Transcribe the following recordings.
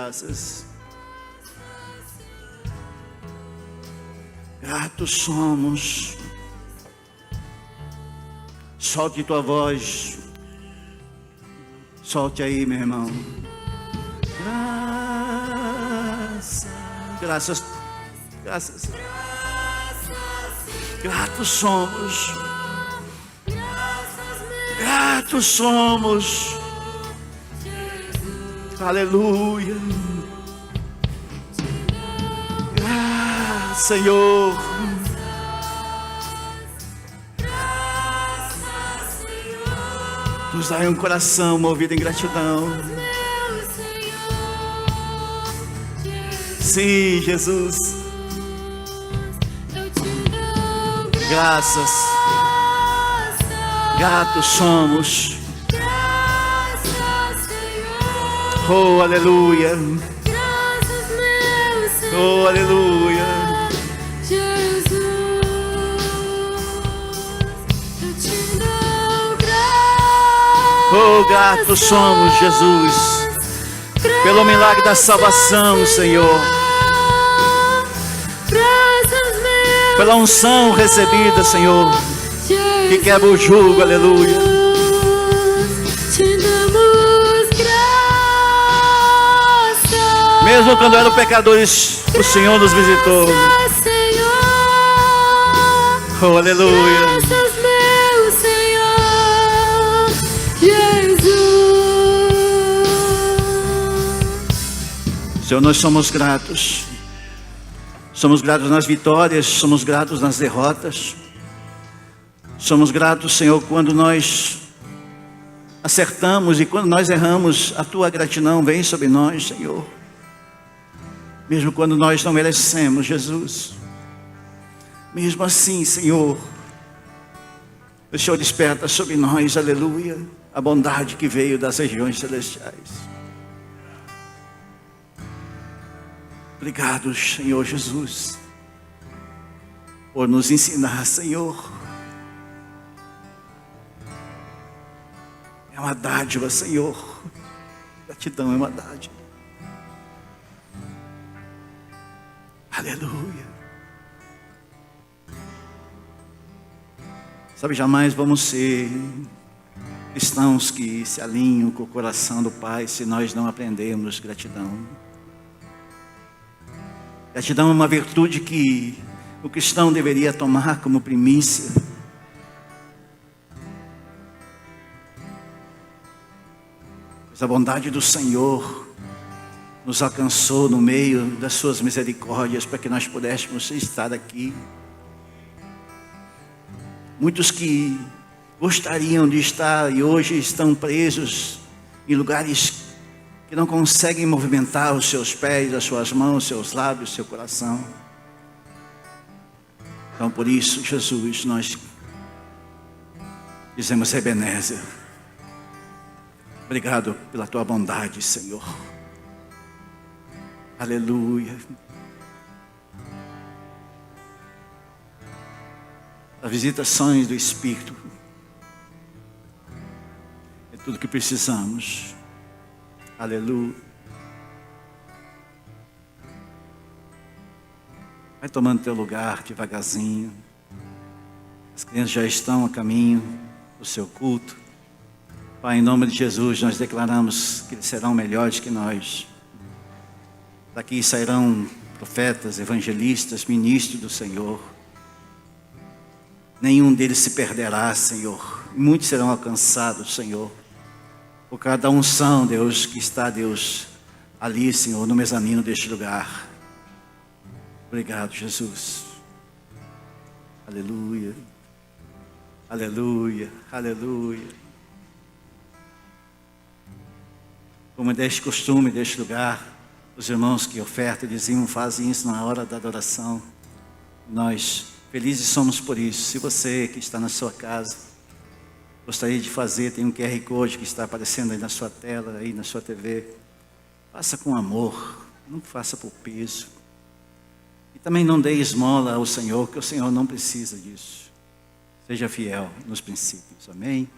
graças. Gratos somos. Solte tua voz. Solte aí, meu irmão. Graças. Graças. Gratos somos. Gratos somos. Aleluia. Senhor. Nos dai um coração movido em gratidão. Sim, Jesus. Graças. Gratos somos. Oh, aleluia. Oh, aleluia. Oh, gratos somos, Jesus, pelo milagre da salvação, Senhor, pela unção recebida, Senhor, que quebra o jugo, aleluia. Mesmo quando eram pecadores, o Senhor nos visitou. Oh, aleluia. Senhor, nós somos gratos. Somos gratos nas vitórias, somos gratos nas derrotas. Somos gratos, Senhor, quando nós acertamos e quando nós erramos, a tua gratidão vem sobre nós, Senhor. Mesmo quando nós não merecemos, Jesus. Mesmo assim, Senhor, o Senhor desperta sobre nós, aleluia, a bondade que veio das regiões celestiais. Obrigado, Senhor Jesus, por nos ensinar, Senhor. É uma dádiva, Senhor. Gratidão é uma dádiva. Aleluia. Sabe, jamais vamos ser cristãos que se alinham com o coração do Pai se nós não aprendermos gratidão. Gratidão é uma virtude que o cristão deveria tomar como primícia. Pois a bondade do Senhor nos alcançou no meio das suas misericórdias para que nós pudéssemos estar aqui. Muitos que gostariam de estar e hoje estão presos em lugares que não conseguem movimentar os seus pés, as suas mãos, seus lábios, seu coração. Então, por isso, Jesus, nós dizemos Ebenezer. Obrigado pela tua bondade, Senhor. Aleluia. As visitações do Espírito é tudo que precisamos. Aleluia. Vai tomando teu lugar devagarzinho. As crianças já estão a caminho do seu culto. Pai, em nome de Jesus, nós declaramos que eles serão melhores que nós. Daqui sairão profetas, evangelistas, ministros do Senhor. Nenhum deles se perderá, Senhor. Muitos serão alcançados, Senhor. Por cada unção, Deus, que está, Deus, ali, Senhor, no mezanino deste lugar. Obrigado, Jesus. Aleluia. Aleluia. Aleluia. Como é deste costume, deste lugar, os irmãos que ofertam, diziam, fazem isso na hora da adoração. Nós felizes somos por isso. Se você que está na sua casa gostaria de fazer, tem um QR Code que está aparecendo aí na sua tela, aí na sua TV. Faça com amor, não faça por peso. E também não dê esmola ao Senhor, que o Senhor não precisa disso. Seja fiel nos princípios, amém?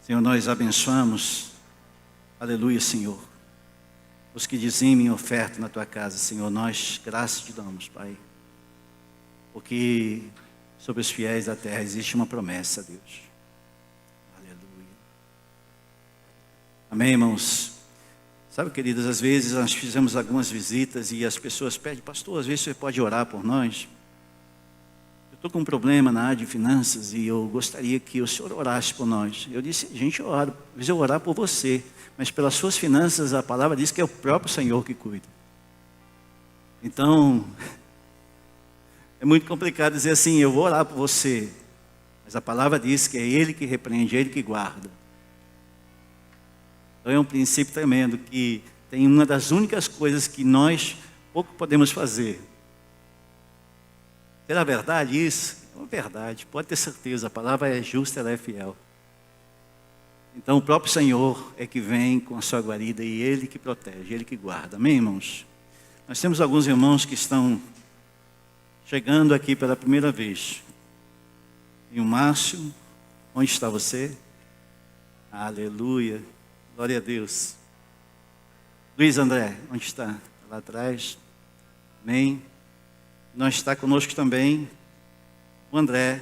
Senhor, nós abençoamos, aleluia, Senhor, os que dizimem oferta na tua casa, Senhor, nós graças te damos, Pai. Porque sobre os fiéis da terra existe uma promessa, Deus. Aleluia. Amém, irmãos? Sabe, queridos, às vezes nós fizemos algumas visitas e as pessoas pedem, pastor, às vezes você pode orar por nós? Eu estou com um problema na área de finanças e eu gostaria que o senhor orasse por nós. Eu disse, a gente ora, às vezes eu orar por você, mas pelas suas finanças a palavra diz que é o próprio Senhor que cuida. Então, é muito complicado dizer assim, eu vou orar por você, mas a palavra diz que é Ele que repreende, é Ele que guarda. Então é um princípio tremendo que tem uma das únicas coisas que nós pouco podemos fazer. Será verdade isso? É uma verdade, pode ter certeza, a palavra é justa, ela é fiel. Então o próprio Senhor é que vem com a sua guarida e Ele que protege, Ele que guarda. Amém, irmãos? Nós temos alguns irmãos que estão chegando aqui pela primeira vez. E o Márcio, onde está você? Aleluia. Glória a Deus. Luiz André, onde está? Lá atrás. Amém. Nós está conosco também o André,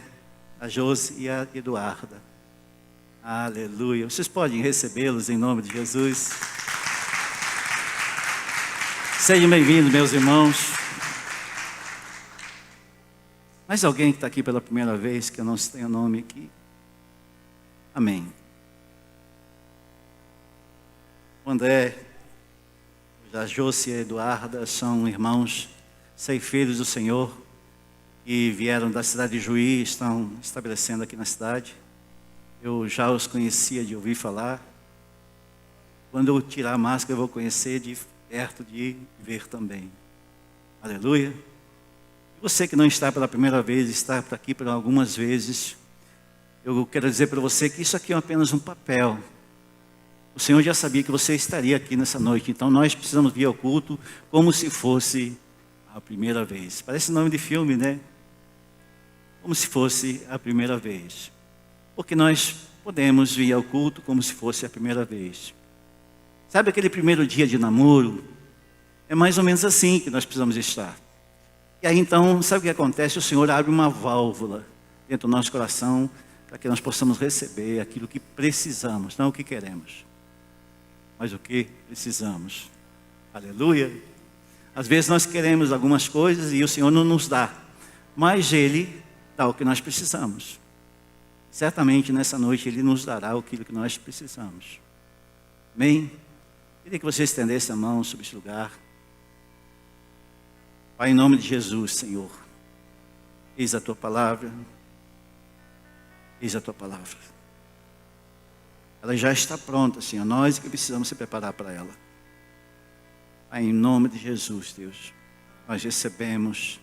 a Josi e a Eduarda. Aleluia. Vocês podem recebê-los em nome de Jesus. Sejam bem-vindos, meus irmãos. Mais alguém que está aqui pela primeira vez, que eu não tenho nome aqui? Amém. O André, a Josi e a Eduarda são irmãos ceifeiros do Senhor que vieram da cidade de Juí, estão estabelecendo aqui na cidade. Eu já os conhecia de ouvir falar. Quando eu tirar a máscara, eu vou conhecer de perto, de ver também. Aleluia. E você que não está pela primeira vez, está aqui por algumas vezes, eu quero dizer para você que isso aqui é apenas um papel. O Senhor já sabia que você estaria aqui nessa noite, então nós precisamos vir ao culto como se fosse a primeira vez. Parece nome de filme, né? Como se fosse a primeira vez. Porque nós podemos vir ao culto como se fosse a primeira vez. Sabe aquele primeiro dia de namoro? É mais ou menos assim que nós precisamos estar. E aí então, sabe o que acontece? O Senhor abre uma válvula dentro do nosso coração para que nós possamos receber aquilo que precisamos, não o que queremos, mas o que precisamos. Aleluia. Às vezes nós queremos algumas coisas e o Senhor não nos dá, mas Ele dá o que nós precisamos. Certamente nessa noite Ele nos dará aquilo que nós precisamos. Amém? Queria que você estendesse a mão sobre esse lugar. Pai, em nome de Jesus, Senhor, eis a Tua palavra, eis a Tua palavra. Ela já está pronta, Senhor, nós que precisamos se preparar para ela. Pai, em nome de Jesus, Deus, nós recebemos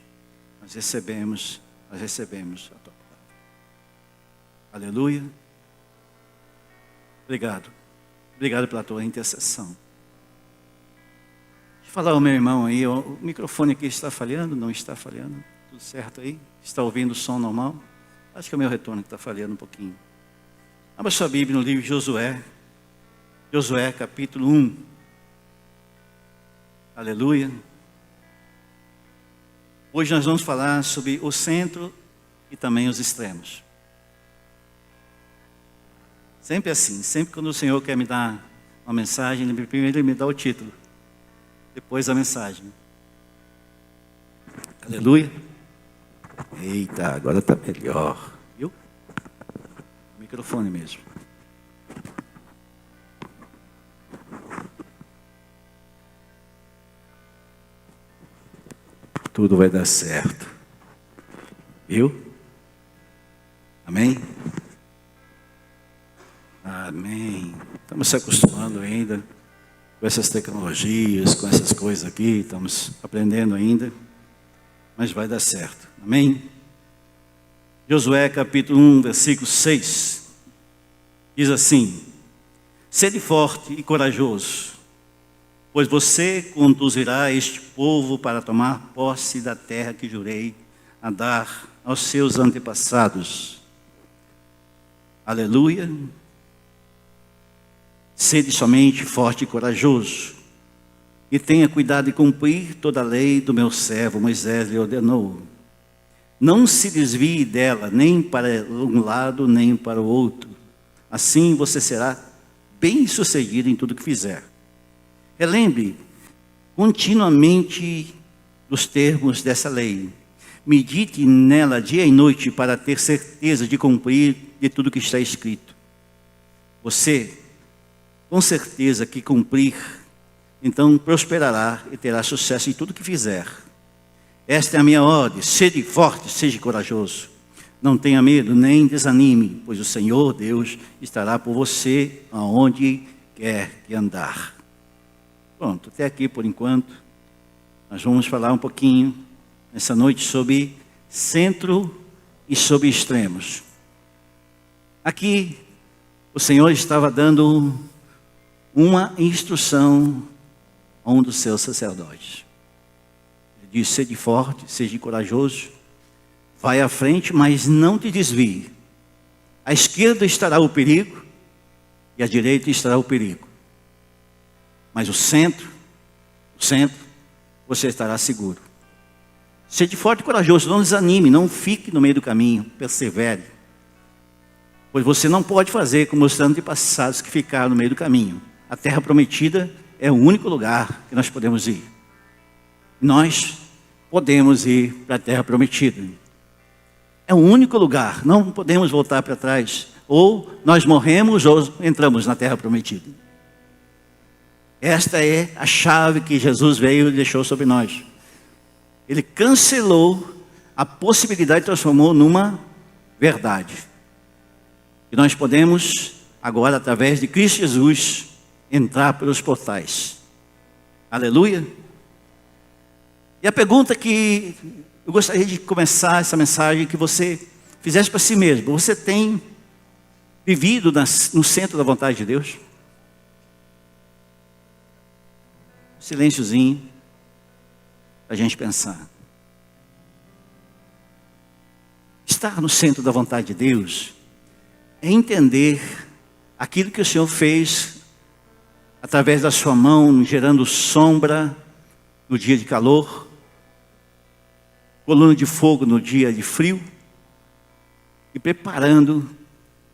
a Tua palavra. Aleluia. Obrigado. Obrigado pela Tua intercessão. Deixa eu falar ao meu irmão aí, o microfone aqui está falhando? Não está falhando? Tudo certo aí? Está ouvindo o som normal? Acho que é o meu retorno que está falhando um pouquinho. Abra sua Bíblia no livro de Josué. Josué, capítulo 1. Aleluia. Hoje nós vamos falar sobre o centro e também os extremos. Sempre assim, sempre quando o Senhor quer me dar uma mensagem, primeiro Ele me dá o título, depois a mensagem. Aleluia. Eita, agora está melhor. Viu? O microfone mesmo. Tudo vai dar certo. Viu? Amém? Amém. Estamos se acostumando ainda com essas tecnologias, com essas coisas aqui. Estamos aprendendo ainda. Mas vai dar certo. Amém? Josué capítulo 1, versículo 6. Diz assim: sede forte e corajoso, pois você conduzirá este povo para tomar posse da terra que jurei a dar aos seus antepassados. Aleluia. Sede somente forte e corajoso. e tenha cuidado de cumprir toda a lei do meu servo Moisés lhe ordenou. Não se desvie dela, nem para um lado, nem para o outro. Assim você será bem-sucedido em tudo que fizer. Relembre continuamente os termos dessa lei. Medite nela dia e noite para ter certeza de cumprir de tudo que está escrito. Você, com certeza que cumprir, então prosperará e terá sucesso em tudo que fizer. Esta é a minha ordem: seja forte, seja corajoso. Não tenha medo, nem desanime, pois o Senhor Deus estará por você aonde quer que andar. Pronto, até aqui por enquanto. Nós vamos falar um pouquinho nessa noite sobre centro e sobre extremos. Aqui o Senhor estava dando uma instrução a um dos seus sacerdotes. Ele disse: seja forte, seja corajoso, vai à frente, mas não te desvie. À esquerda estará o perigo e à direita estará o perigo. Mas o centro, você estará seguro. Seja forte e corajoso, não desanime, não fique no meio do caminho, persevere. Pois você não pode fazer como os antepassados que ficaram no meio do caminho. A terra prometida é o único lugar que nós podemos ir. Nós podemos ir para a terra prometida. É o único lugar, não podemos voltar para trás. Ou nós morremos ou entramos na terra prometida. Esta é a chave que Jesus veio e deixou sobre nós. Ele cancelou a possibilidade e transformou numa verdade. E nós podemos agora, através de Cristo Jesus, entrar pelos portais. Aleluia. E a pergunta que eu gostaria de começar essa mensagem, que você fizesse para si mesmo: você tem vivido no centro da vontade de Deus? Silênciozinho, para a gente pensar. Estar no centro da vontade de Deus é entender aquilo que o Senhor fez através da sua mão, gerando sombra no dia de calor, coluna de fogo no dia de frio, e preparando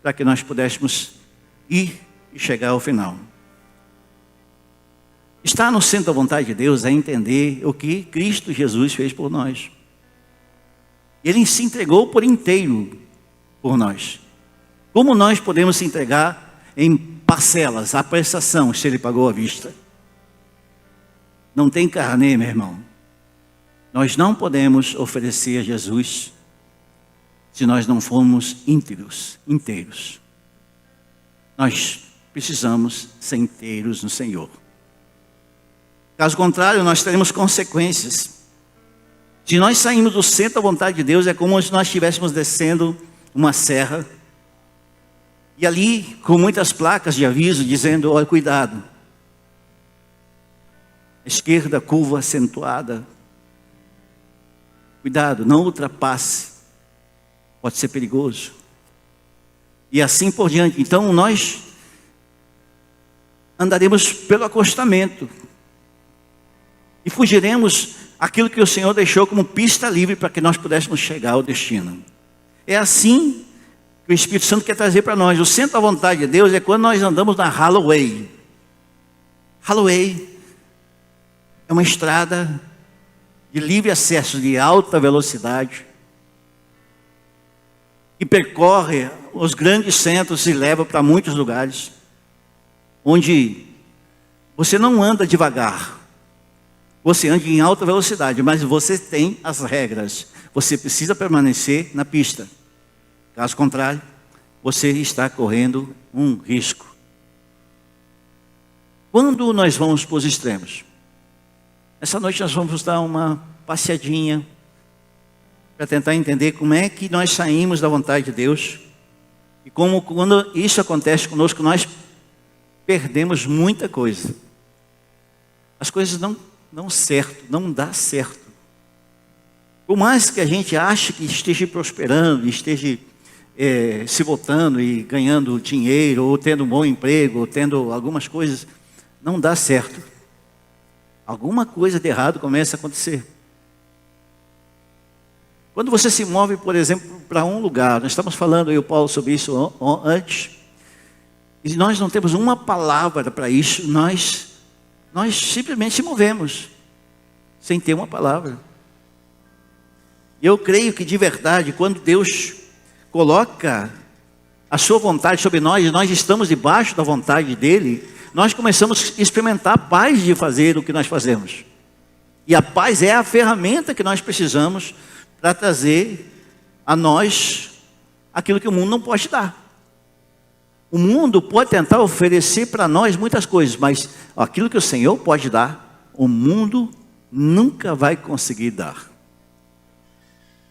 para que nós pudéssemos ir e chegar ao final. Estar no centro da vontade de Deus é entender o que Cristo Jesus fez por nós. Ele se entregou por inteiro por nós. Como nós podemos se entregar em parcelas, a prestação, se Ele pagou à vista? Não tem carnê, meu irmão. Nós não podemos oferecer a Jesus se nós não formos íntegros, inteiros. Nós precisamos ser inteiros no Senhor. Caso contrário, nós teremos consequências. Se nós saímos do centro da vontade de Deus, é como se nós estivéssemos descendo uma serra, e ali, com muitas placas de aviso, dizendo: olha, cuidado. Esquerda, curva acentuada. Cuidado, não ultrapasse. Pode ser perigoso. E assim por diante. Então, nós andaremos pelo acostamento. E fugiremos aquilo que o Senhor deixou como pista livre para que nós pudéssemos chegar ao destino. É assim que o Espírito Santo quer trazer para nós. O centro da vontade de Deus é quando nós andamos na highway. Highway é uma estrada de livre acesso, de alta velocidade, que percorre os grandes centros e leva para muitos lugares, onde você não anda devagar. Você anda em alta velocidade, mas você tem as regras. Você precisa permanecer na pista. Caso contrário, você está correndo um risco. Quando nós vamos para os extremos? Essa noite nós vamos dar uma passeadinha para tentar entender como é que nós saímos da vontade de Deus. E como, quando isso acontece conosco, nós perdemos muita coisa. As coisas não dá certo. Por mais que a gente ache que esteja prosperando, esteja se voltando e ganhando dinheiro, ou tendo um bom emprego, ou tendo algumas coisas, não dá certo. alguma coisa de errado começa a acontecer. Quando você se move, por exemplo, para um lugar, nós estamos falando, eu e o Paulo, sobre isso antes, e nós não temos uma palavra para isso, nós simplesmente se movemos, sem ter uma palavra. Eu creio que de verdade, quando Deus coloca a sua vontade sobre nós, e nós estamos debaixo da vontade dEle, nós começamos a experimentar a paz de fazer o que nós fazemos. E a paz é a ferramenta que nós precisamos para trazer a nós aquilo que o mundo não pode dar. O mundo pode tentar oferecer para nós muitas coisas, mas aquilo que o Senhor pode dar, o mundo nunca vai conseguir dar.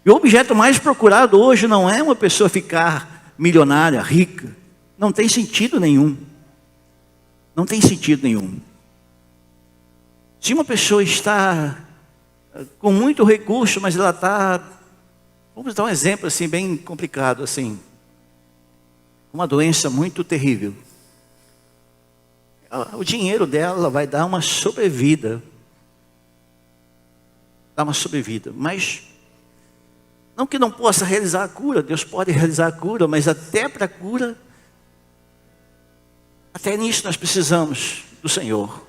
E o objeto mais procurado hoje não é uma pessoa ficar milionária, rica. Não tem sentido nenhum. Não tem sentido nenhum. Se uma pessoa está com muito recurso, mas ela está, vamos dar um exemplo assim, bem complicado, assim, uma doença muito terrível. O dinheiro dela vai dar uma sobrevida. Dá uma sobrevida. Mas, não que não possa realizar a cura, Deus pode realizar a cura, mas até para a cura, até nisso nós precisamos do Senhor.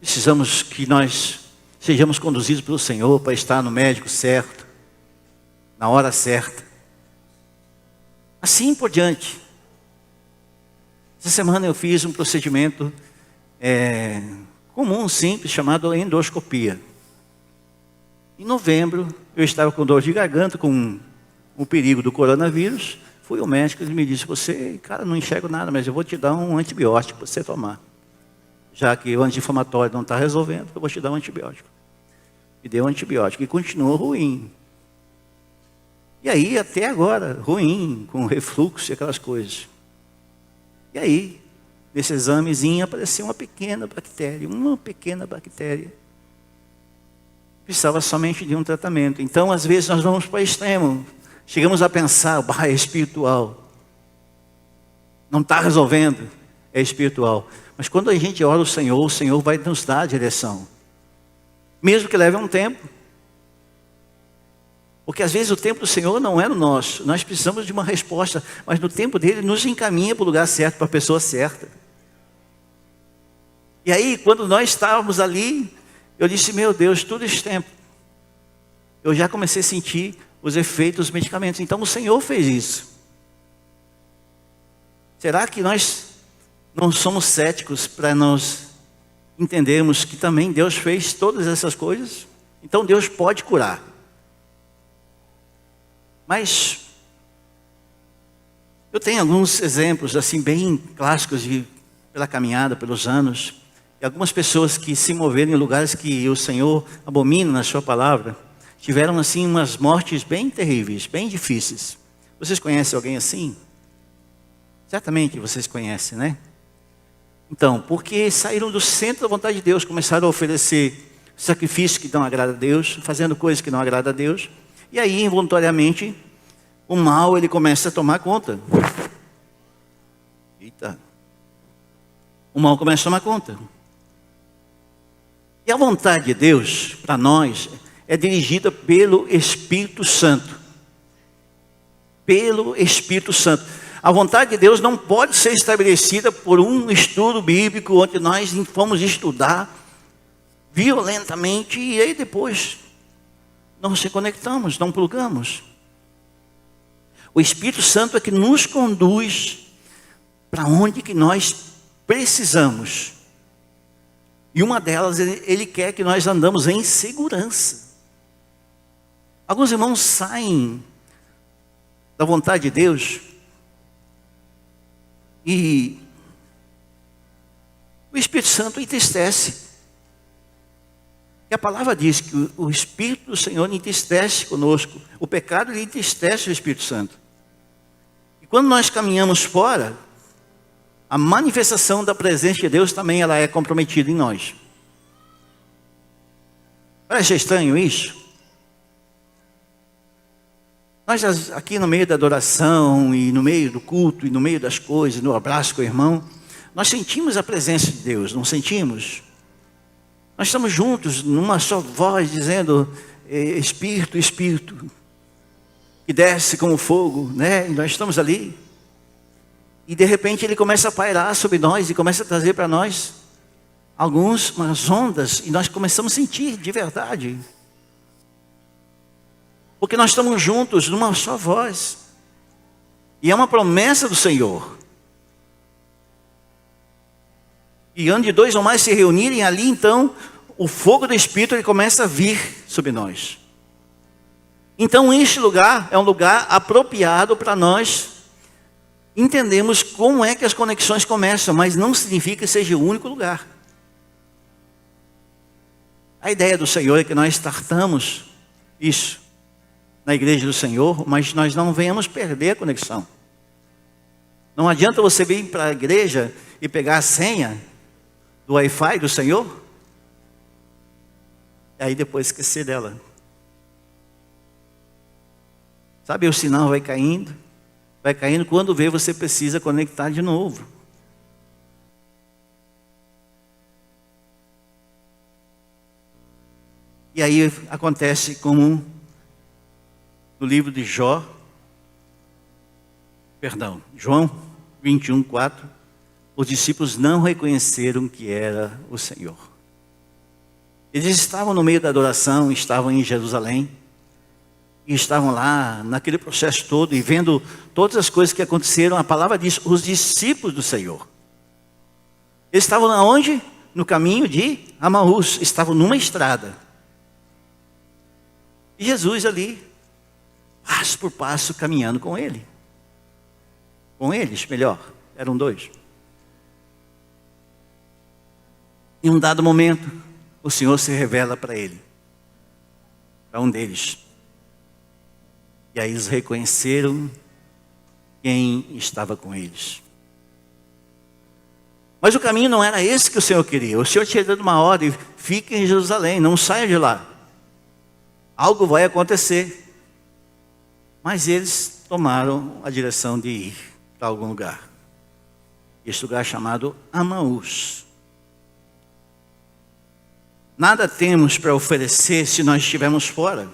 Precisamos que nós sejamos conduzidos pelo Senhor para estar no médico certo, na hora certa. Assim por diante. Essa semana eu fiz um procedimento comum, simples, chamado endoscopia. Em novembro, eu estava com dor de garganta, com o perigo do coronavírus. Fui ao médico e ele me disse, você, cara, não enxergo nada, mas eu vou te dar um antibiótico para você tomar. Já que o anti-inflamatório não está resolvendo, eu vou te dar um antibiótico. Me deu um antibiótico e continuou ruim. E aí, até agora, ruim, com refluxo e aquelas coisas. E aí, nesse examezinho, apareceu uma pequena bactéria. Precisava somente de um tratamento. Então, às vezes, nós vamos para o extremo. Chegamos a pensar, é espiritual. Não está resolvendo, é espiritual. Mas quando a gente ora o Senhor vai nos dar a direção. Mesmo que leve um tempo. Porque às vezes o tempo do Senhor não é no nosso. Nós precisamos de uma resposta. Mas no tempo dele nos encaminha para o lugar certo, para a pessoa certa. E aí, quando nós estávamos ali, eu disse, meu Deus, todo esse tempo, eu já comecei a sentir os efeitos dos medicamentos. Então o Senhor fez isso. Será que nós não somos céticos para nós entendermos que também Deus fez todas essas coisas? Então Deus pode curar. Mas eu tenho alguns exemplos assim bem clássicos pela caminhada, pelos anos, e algumas pessoas que se moveram em lugares que o Senhor abomina na sua palavra, tiveram assim umas mortes bem terríveis, bem difíceis. Vocês conhecem alguém assim? Certamente vocês conhecem, né? Então, porque saíram do centro da vontade de Deus, começaram a oferecer sacrifícios que não agradam a Deus, fazendo coisas que não agradam a Deus, e aí, involuntariamente, o mal ele começa a tomar conta. Eita! O mal começa a tomar conta. E a vontade de Deus, para nós, é dirigida pelo Espírito Santo. Pelo Espírito Santo. A vontade de Deus não pode ser estabelecida por um estudo bíblico, onde nós fomos estudar violentamente e aí depois não nos conectamos, não plugamos. O Espírito Santo é que nos conduz para onde que nós precisamos. E uma delas, ele quer que nós andamos em segurança. Alguns irmãos saem da vontade de Deus e o Espírito Santo entristece. E a palavra diz que o Espírito do Senhor entristece conosco. O pecado ele entristece o Espírito Santo. E quando nós caminhamos fora, a manifestação da presença de Deus também ela é comprometida em nós. Parece estranho isso? Nós aqui no meio da adoração, e no meio do culto, e no meio das coisas, no abraço com o irmão, nós sentimos a presença de Deus, não sentimos? Nós estamos juntos, numa só voz, dizendo, Espírito, Espírito, que desce como fogo, né? E nós estamos ali. E de repente ele começa a pairar sobre nós e começa a trazer para nós umas ondas, e nós começamos a sentir de verdade. Porque nós estamos juntos numa só voz. E é uma promessa do Senhor. E onde dois ou mais se reunirem ali, então, o fogo do Espírito ele começa a vir sobre nós. Então, este lugar é um lugar apropriado para nós entendermos como é que as conexões começam, mas não significa que seja o único lugar. A ideia do Senhor é que nós startamos isso na igreja do Senhor, mas nós não venhamos perder a conexão. Não adianta você vir para a igreja e pegar a senha do Wi-Fi do Senhor, e aí depois esquecer dela. Sabe, o sinal vai caindo, quando vê você precisa conectar de novo. E aí acontece como no livro de João 21:4, os discípulos não reconheceram que era o Senhor. Eles estavam no meio da adoração, estavam em Jerusalém, e estavam lá naquele processo todo, e vendo todas as coisas que aconteceram. A palavra diz, os discípulos do Senhor. Eles estavam aonde? No caminho de Amaús, estavam numa estrada. E Jesus ali, passo por passo, caminhando com ele. Com eles, melhor, eram dois. Em um dado momento, o Senhor se revela para ele, para um deles. E aí eles reconheceram quem estava com eles. Mas o caminho não era esse que o Senhor queria. O Senhor tinha dado uma ordem, fique em Jerusalém, não saia de lá. Algo vai acontecer. Mas eles tomaram a direção de ir para algum lugar. Este lugar é chamado Amaús. Nada temos para oferecer se nós estivermos fora.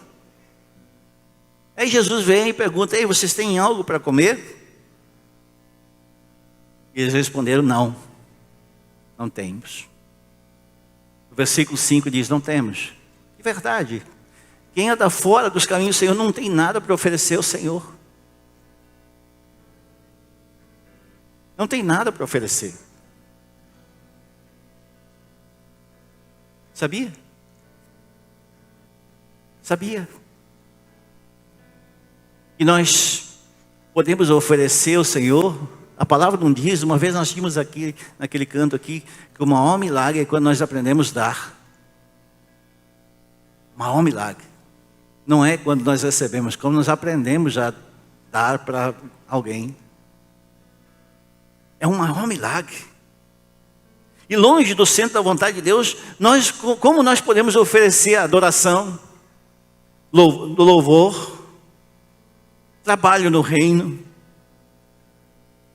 Aí Jesus vem e pergunta, ei, vocês têm algo para comer? E eles responderam, não temos. O versículo 5 diz, não temos. De verdade, quem anda fora dos caminhos do Senhor não tem nada para oferecer ao Senhor. Não tem nada para oferecer. Sabia? Sabia? E nós podemos oferecer ao Senhor. A palavra não diz, uma vez nós tínhamos aqui, naquele canto aqui, que o maior milagre é quando nós aprendemos a dar. O maior milagre. Não é quando nós recebemos, como nós aprendemos a dar para alguém. É um maior milagre. E longe do centro da vontade de Deus, como nós podemos oferecer a adoração, do louvor, trabalho no reino?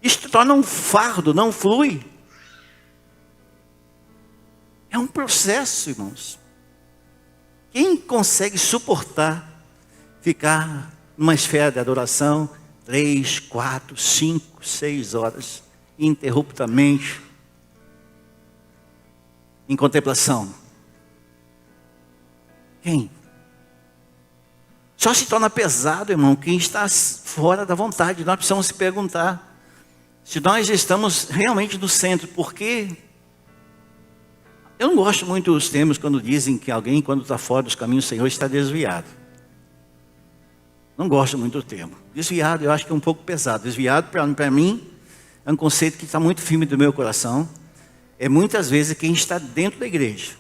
Isto torna um fardo, não flui. É um processo, irmãos. Quem consegue suportar ficar numa esfera de adoração 3, 4, 5, 6 horas, ininterruptamente, em contemplação? Quem? Só se torna pesado, irmão, quem está fora da vontade. Nós precisamos se perguntar se nós estamos realmente no centro. Porque eu não gosto muito dos termos quando dizem que alguém, quando está fora dos caminhos do Senhor, está desviado. Não gosto muito do termo. Desviado eu acho que é um pouco pesado. Desviado para mim é um conceito que está muito firme do meu coração. É muitas vezes quem está dentro da igreja.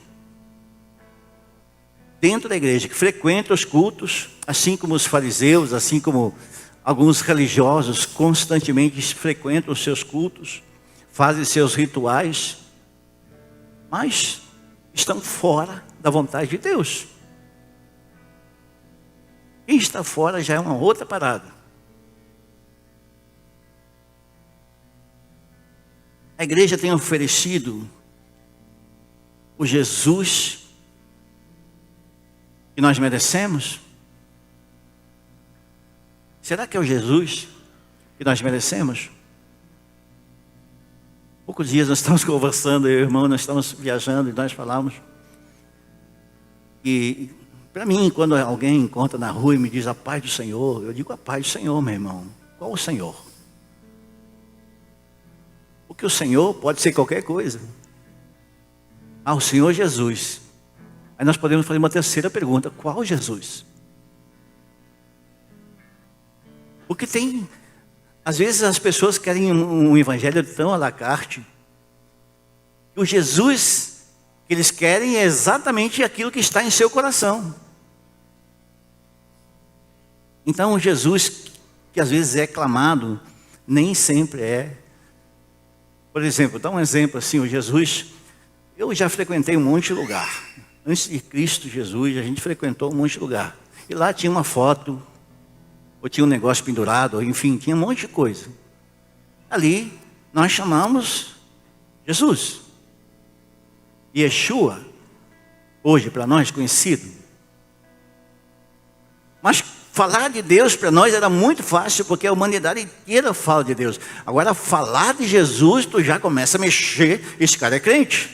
Dentro da igreja, que frequenta os cultos, assim como os fariseus, assim como alguns religiosos constantemente frequentam os seus cultos, fazem seus rituais, mas estão fora da vontade de Deus. Quem está fora já é uma outra parada. A igreja tem oferecido o Jesus que nós merecemos? Será que é o Jesus que nós merecemos? Poucos dias nós estamos conversando, eu e o irmão, nós estamos viajando e nós falamos. E para mim, quando alguém encontra na rua e me diz a paz do Senhor, eu digo a paz do Senhor, meu irmão. Qual o Senhor? Porque o Senhor pode ser qualquer coisa. Ah, o Senhor Jesus. Aí nós podemos fazer uma terceira pergunta: qual Jesus? Porque tem, às vezes as pessoas querem um evangelho tão à la carte, que o Jesus que eles querem é exatamente aquilo que está em seu coração. Então o Jesus que às vezes é clamado, nem sempre é. Por exemplo, dá um exemplo assim, o Jesus, eu já frequentei um monte de lugar. Antes de Cristo Jesus, a gente frequentou um monte de lugar. E lá tinha uma foto, ou tinha um negócio pendurado, ou enfim, tinha um monte de coisa. Ali, nós chamamos Jesus. Yeshua, hoje para nós conhecido. Mas falar de Deus para nós era muito fácil, porque a humanidade inteira fala de Deus. Agora, falar de Jesus, tu já começa a mexer, esse cara é crente.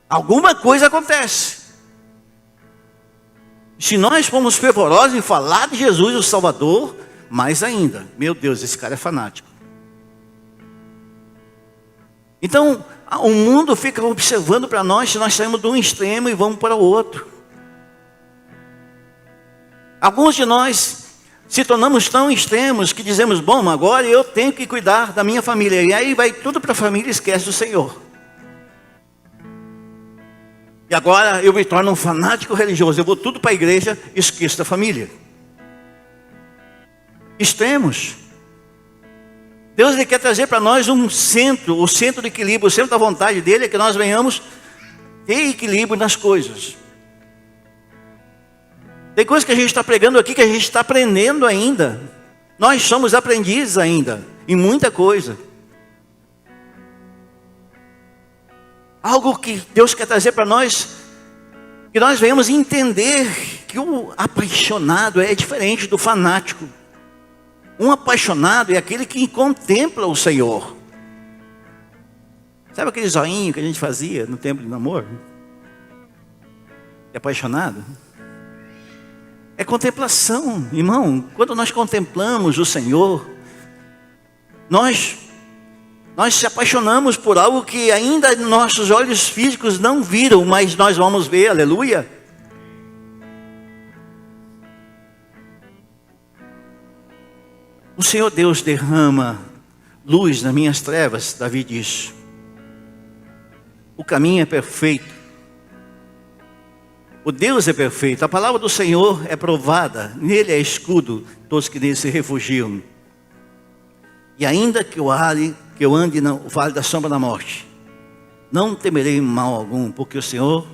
Alguma coisa acontece. Se nós formos fervorosos em falar de Jesus, o Salvador, mais ainda. Meu Deus, esse cara é fanático. Então, o mundo fica observando para nós, se nós saímos de um extremo e vamos para o outro. Alguns de nós se tornamos tão extremos que dizemos, bom, agora eu tenho que cuidar da minha família. E aí vai tudo para a família e esquece do Senhor. E agora eu me torno um fanático religioso. Eu vou tudo para a igreja e esqueço da família. Extremos. Deus ele quer trazer para nós um centro, o centro de equilíbrio. O centro da vontade dele é que nós venhamos ter equilíbrio nas coisas. Tem coisas que a gente está pregando aqui que a gente está aprendendo ainda. Nós somos aprendizes ainda em muita coisa. Algo que Deus quer trazer para nós, que nós venhamos entender que o apaixonado é diferente do fanático. Um apaixonado é aquele que contempla o Senhor. Sabe aquele zoinho que a gente fazia no tempo de namoro? É apaixonado? É contemplação, irmão. Quando nós contemplamos o Senhor, nós se apaixonamos por algo que ainda nossos olhos físicos não viram, mas nós vamos ver, aleluia. O Senhor Deus derrama luz nas minhas trevas, Davi diz. O caminho é perfeito. O Deus é perfeito. A palavra do Senhor é provada. Nele é escudo todos que nele se refugiam. E ainda que eu ande no vale da sombra da morte, não temerei mal algum, porque o Senhor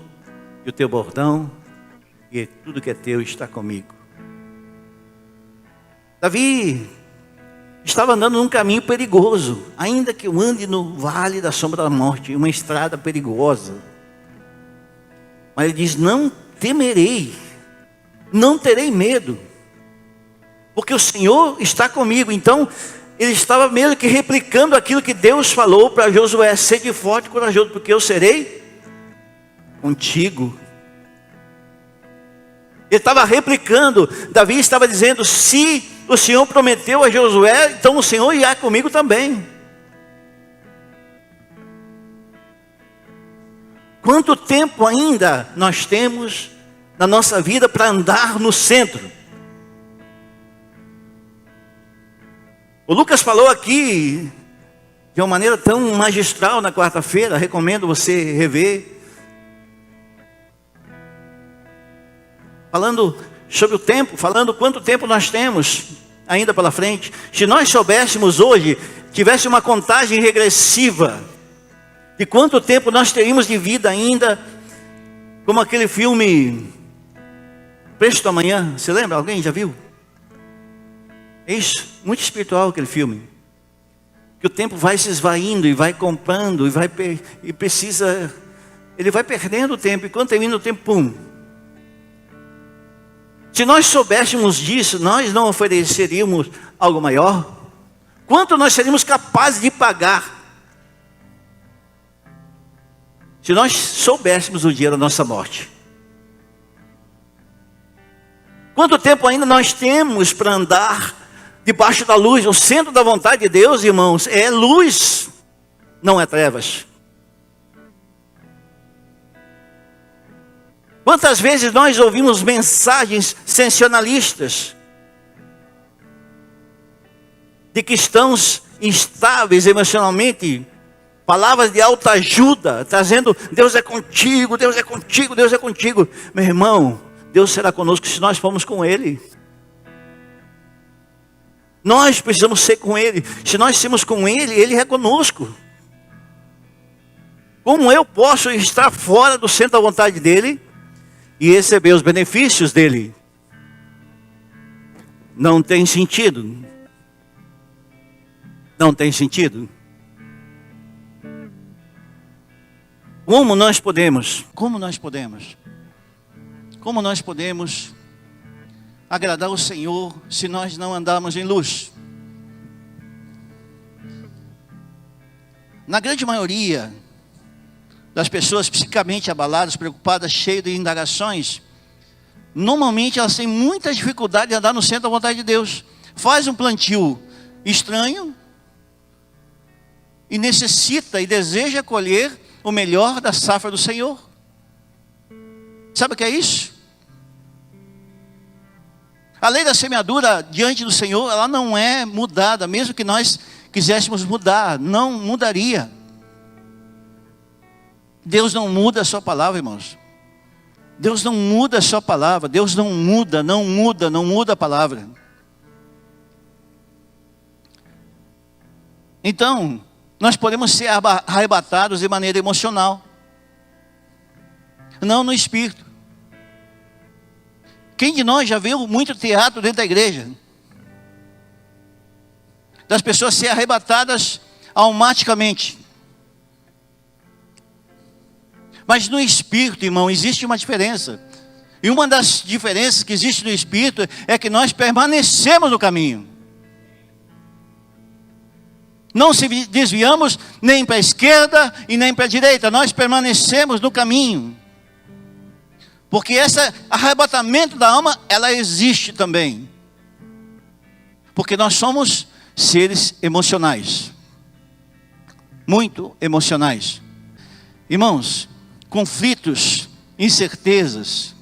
e o teu bordão e tudo que é teu está comigo. Davi estava andando num caminho perigoso, ainda que eu ande no vale da sombra da morte, uma estrada perigosa. Mas ele diz, não temerei, não terei medo, porque o Senhor está comigo. Então, ele estava meio que replicando aquilo que Deus falou para Josué, sede forte e corajoso, porque eu serei contigo. Ele estava replicando, Davi estava dizendo, se o Senhor prometeu a Josué, então o Senhor irá comigo também. Quanto tempo ainda nós temos na nossa vida para andar no centro? O Lucas falou aqui de uma maneira tão magistral na quarta-feira, recomendo você rever. Falando sobre o tempo, falando quanto tempo nós temos ainda pela frente. Se nós soubéssemos hoje, tivesse uma contagem regressiva de quanto tempo nós teríamos de vida ainda, como aquele filme Preço do Amanhã, você lembra? Alguém já viu? É isso, muito espiritual aquele filme. Que o tempo vai se esvaindo e vai comprando e precisa, ele vai perdendo o tempo, e quando termina o tempo, pum, Se nós soubéssemos disso, nós não ofereceríamos algo maior? Quanto nós seríamos capazes de pagar? Se nós soubéssemos o dia da nossa morte. Quanto tempo ainda nós temos para andar debaixo da luz? O centro da vontade de Deus, irmãos, é luz, não é trevas. Quantas vezes nós ouvimos mensagens sensacionalistas de cristãos instáveis emocionalmente, palavras de autoajuda, trazendo Deus é contigo, Deus é contigo, Deus é contigo. Meu irmão, Deus será conosco se nós formos com Ele. Nós precisamos ser com Ele. Se nós sermos com Ele, Ele é conosco. Como eu posso estar fora do centro da vontade dEle e receber os benefícios dEle? Não tem sentido. Não tem sentido. Como nós podemos agradar o Senhor se nós não andarmos em luz? Na grande maioria das pessoas psicamente abaladas, preocupadas, cheias de indagações, normalmente elas têm muita dificuldade de andar no centro da vontade de Deus. Faz um plantio estranho e necessita e deseja colher o melhor da safra do Senhor. Sabe o que é isso? A lei da semeadura diante do Senhor, ela não é mudada, mesmo que nós quiséssemos mudar, não mudaria. Deus não muda a sua palavra, irmãos. Deus não muda a sua palavra. Deus não muda a palavra. Então, nós podemos ser arrebatados de maneira emocional, não no espírito. Quem de nós já viu muito teatro dentro da igreja? Das pessoas serem arrebatadas automaticamente. Mas no espírito, irmão, existe uma diferença. E uma das diferenças que existe no espírito é que nós permanecemos no caminho. Não se desviamos nem para a esquerda e nem para a direita. Nós permanecemos no caminho. Porque esse arrebatamento da alma, ela existe também. Porque nós somos seres emocionais. Muito emocionais. Irmãos, conflitos, incertezas.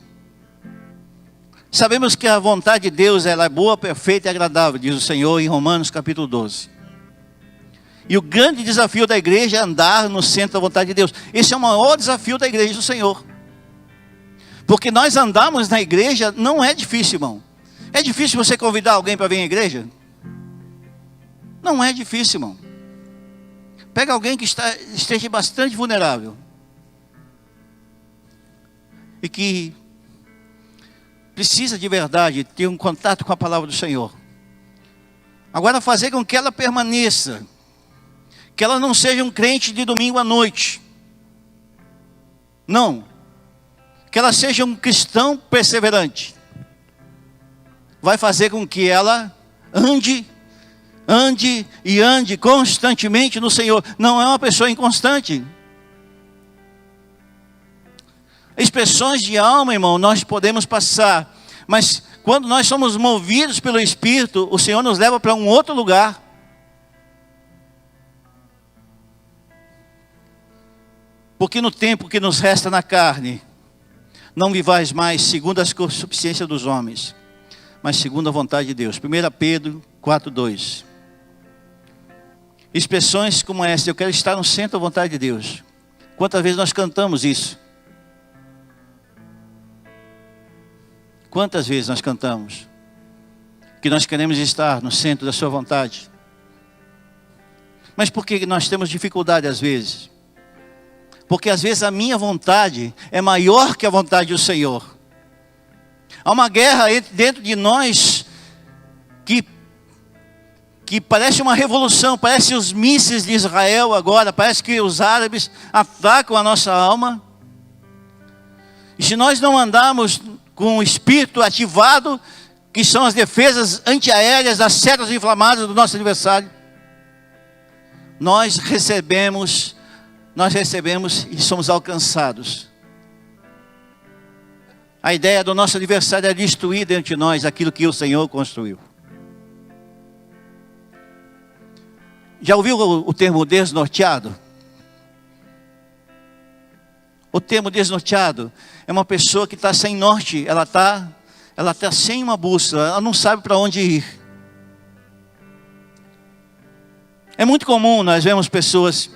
Sabemos que a vontade de Deus, ela é boa, perfeita e agradável, diz o Senhor em Romanos capítulo 12. E o grande desafio da igreja é andar no centro da vontade de Deus. Esse é o maior desafio da igreja do Senhor. Porque nós andamos na igreja, não é difícil, irmão. É difícil você convidar alguém para vir à igreja? Não é difícil, irmão. Pega alguém que esteja bastante vulnerável. E que precisa de verdade ter um contato com a palavra do Senhor. Agora fazer com que ela permaneça. Que ela não seja um crente de domingo à noite. Não. Que ela seja um cristão perseverante. Vai fazer com que ela ande constantemente no Senhor. Não é uma pessoa inconstante. Expressões de alma, irmão, nós podemos passar. Mas quando nós somos movidos pelo Espírito, o Senhor nos leva para um outro lugar. Porque no tempo que nos resta na carne, não vivais mais segundo as concupiscências dos homens, mas segundo a vontade de Deus. 1 Pedro 4:2. Expressões como essa: eu quero estar no centro da vontade de Deus. Quantas vezes nós cantamos isso? Quantas vezes nós cantamos que nós queremos estar no centro da sua vontade? Mas por que nós temos dificuldade às vezes? Porque às vezes a minha vontade é maior que a vontade do Senhor. Há uma guerra dentro de nós que parece uma revolução, parece os mísseis de Israel agora, parece que os árabes atacam a nossa alma. E se nós não andarmos com o espírito ativado, que são as defesas antiaéreas das células inflamadas do nosso adversário. Nós recebemos e somos alcançados. A ideia do nosso adversário é destruir dentro de nós aquilo que o Senhor construiu. Já ouviu o termo desnorteado? O termo desnorteado é uma pessoa que está sem norte, ela está sem uma bússola, ela não sabe para onde ir. É muito comum nós vemos pessoas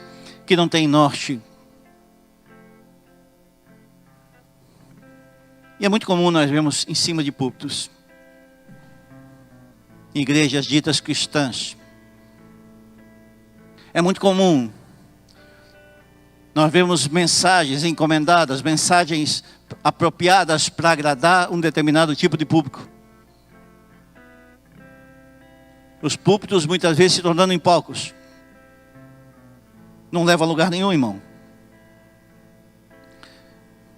que não têm norte. E é muito comum nós vemos em cima de púlpitos, em igrejas ditas cristãs. É muito comum nós vemos mensagens encomendadas, mensagens apropriadas para agradar um determinado tipo de público. Os púlpitos muitas vezes se tornando em palcos. Não leva a lugar nenhum, irmão.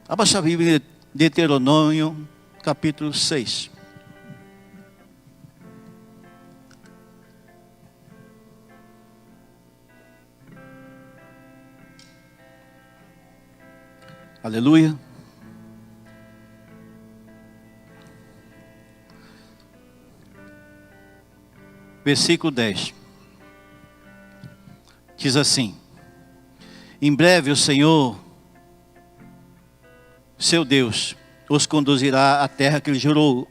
Abaixa a Bíblia, Deuteronômio, capítulo 6. Aleluia. Versículo 10. Diz assim: em breve o Senhor, seu Deus, os conduzirá à terra que ele jurou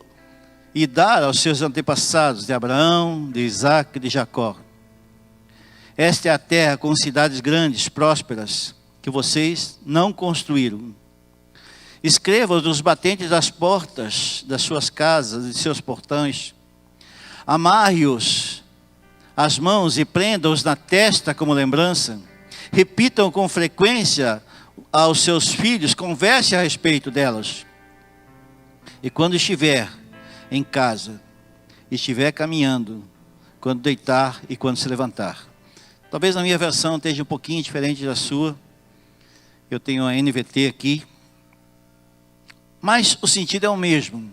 e dar aos seus antepassados de Abraão, de Isaque e de Jacó. Esta é a terra com cidades grandes, prósperas, que vocês não construíram. Escreva nos batentes das portas das suas casas e de seus portões. Amarre-os as mãos e prenda-os na testa como lembrança. Repitam com frequência aos seus filhos, converse a respeito delas. E quando estiver em casa, estiver caminhando, quando deitar e quando se levantar. Talvez a minha versão esteja um pouquinho diferente da sua. Eu tenho a NVT aqui. Mas o sentido é o mesmo.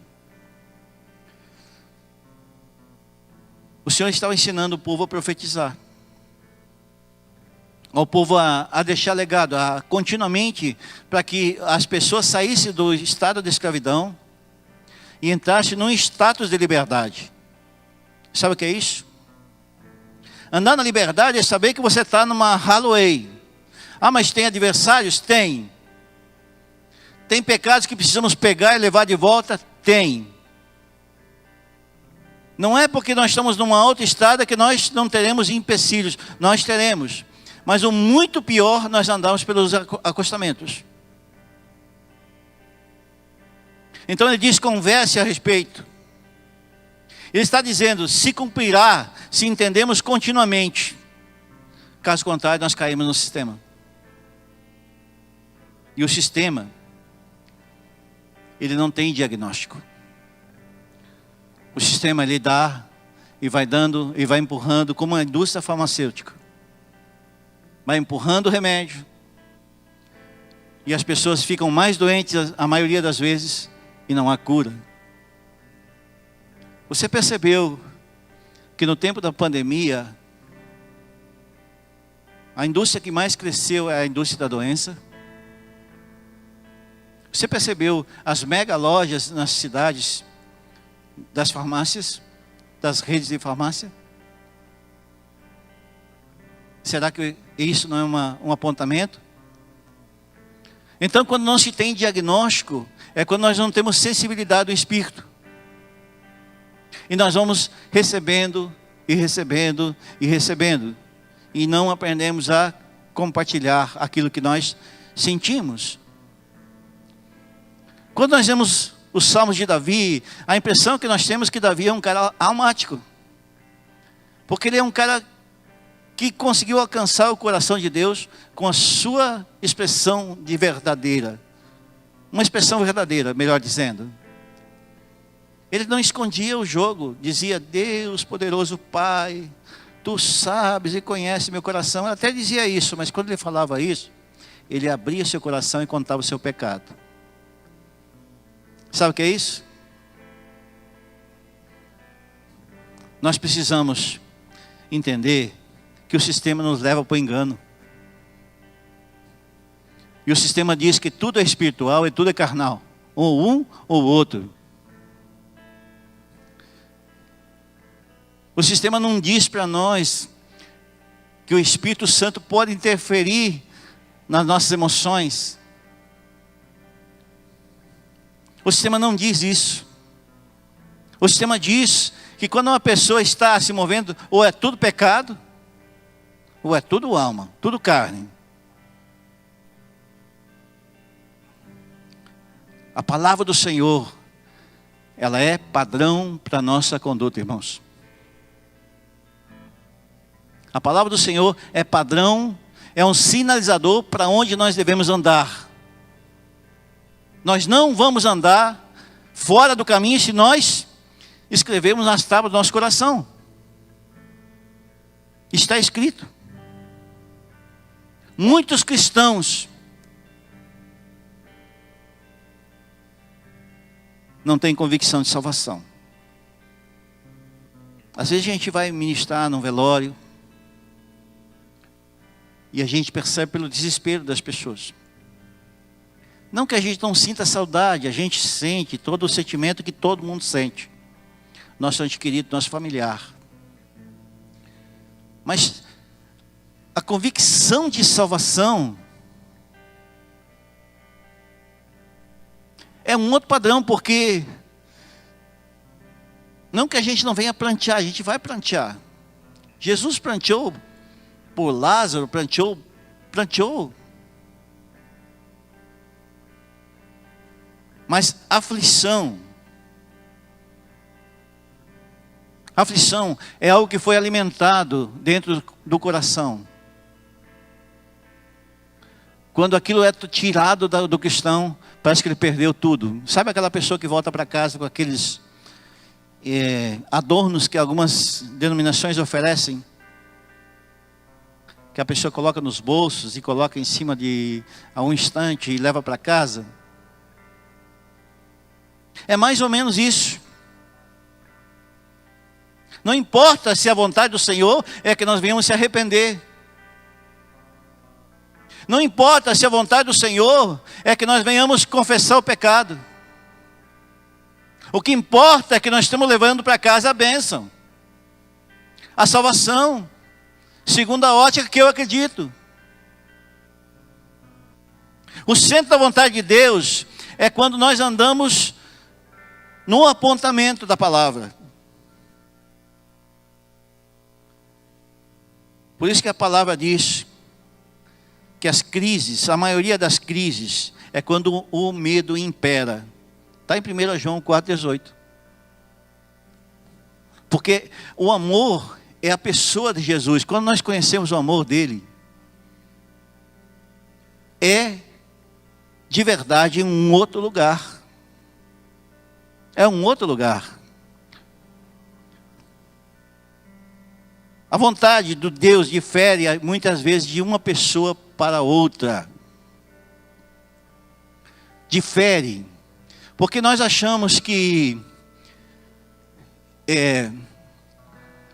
O Senhor estava ensinando o povo a profetizar. Ao povo a deixar legado, a continuamente, para que as pessoas saíssem do estado de escravidão e entrassem num status de liberdade. Sabe o que é isso? Andar na liberdade é saber que você está numa highway. Ah, mas tem adversários? Tem. Tem pecados que precisamos pegar e levar de volta? Tem. Não é porque nós estamos numa outra estrada que nós não teremos empecilhos. Nós teremos. Mas o muito pior, nós andamos pelos acostamentos. Então ele diz, converse a respeito. Ele está dizendo, se cumprirá, se entendemos continuamente. Caso contrário, nós caímos no sistema. E o sistema, ele não tem diagnóstico. O sistema, ele dá, e vai dando, e vai empurrando, como a indústria farmacêutica. Vai empurrando o remédio. E as pessoas ficam mais doentes, a maioria das vezes, e não há cura. Você percebeu que no tempo da pandemia, a indústria que mais cresceu é a indústria da doença? Você percebeu as mega lojas nas cidades das farmácias, das redes de farmácia? Será que isso não é um apontamento? Então, quando não se tem diagnóstico, é quando nós não temos sensibilidade do Espírito. E nós vamos recebendo, e recebendo, e recebendo. E não aprendemos a compartilhar aquilo que nós sentimos. Quando nós vemos os salmos de Davi, a impressão que nós temos é que Davi é um cara almático. Porque ele é um cara que conseguiu alcançar o coração de Deus com a sua expressão de verdadeira. Uma expressão verdadeira, melhor dizendo. Ele não escondia o jogo, dizia, Deus poderoso Pai, Tu sabes e conheces meu coração. Ele até dizia isso, mas quando ele falava isso, ele abria seu coração e contava o seu pecado. Sabe o que é isso? Nós precisamos entender que o sistema nos leva para o engano. E o sistema diz que tudo é espiritual e tudo é carnal. Ou um ou outro. O sistema não diz para nós que o Espírito Santo pode interferir nas nossas emoções. O sistema não diz isso. O sistema diz que quando uma pessoa está se movendo, ou é tudo pecado, ou é tudo alma, tudo carne. A palavra do Senhor, ela é padrão para a nossa conduta, irmãos. A palavra do Senhor é padrão, é um sinalizador para onde nós devemos andar. Nós não vamos andar fora do caminho se nós escrevermos nas tábuas do nosso coração. Está escrito. Muitos cristãos não têm convicção de salvação. Às vezes a gente vai ministrar num velório e a gente percebe pelo desespero das pessoas. Não que a gente não sinta saudade, a gente sente todo o sentimento que todo mundo sente. Nosso ente querido, nosso familiar. Mas a convicção de salvação é um outro padrão, porque não que a gente não venha plantear, a gente vai plantear. Jesus planteou por Lázaro, planteou. Mas aflição é algo que foi alimentado dentro do coração. Quando aquilo é tirado do cristão, parece que ele perdeu tudo. Sabe aquela pessoa que volta para casa com aqueles adornos que algumas denominações oferecem? Que a pessoa coloca nos bolsos e coloca em cima a um instante e leva para casa. É mais ou menos isso. Não importa se a vontade do Senhor é que nós venhamos se arrepender. Não importa se a vontade do Senhor é que nós venhamos confessar o pecado. O que importa é que nós estamos levando para casa a bênção, a salvação, segundo a ótica que eu acredito. O centro da vontade de Deus é quando nós andamos no apontamento da palavra. Por isso que a palavra diz que as crises, a maioria das crises, é quando o medo impera. Está em 1 João 4,18. Porque o amor é a pessoa de Jesus. Quando nós conhecemos o amor dele, é de verdade um outro lugar. É um outro lugar. A vontade do Deus difere muitas vezes de uma pessoa para outra. Difere. Porque nós achamos que...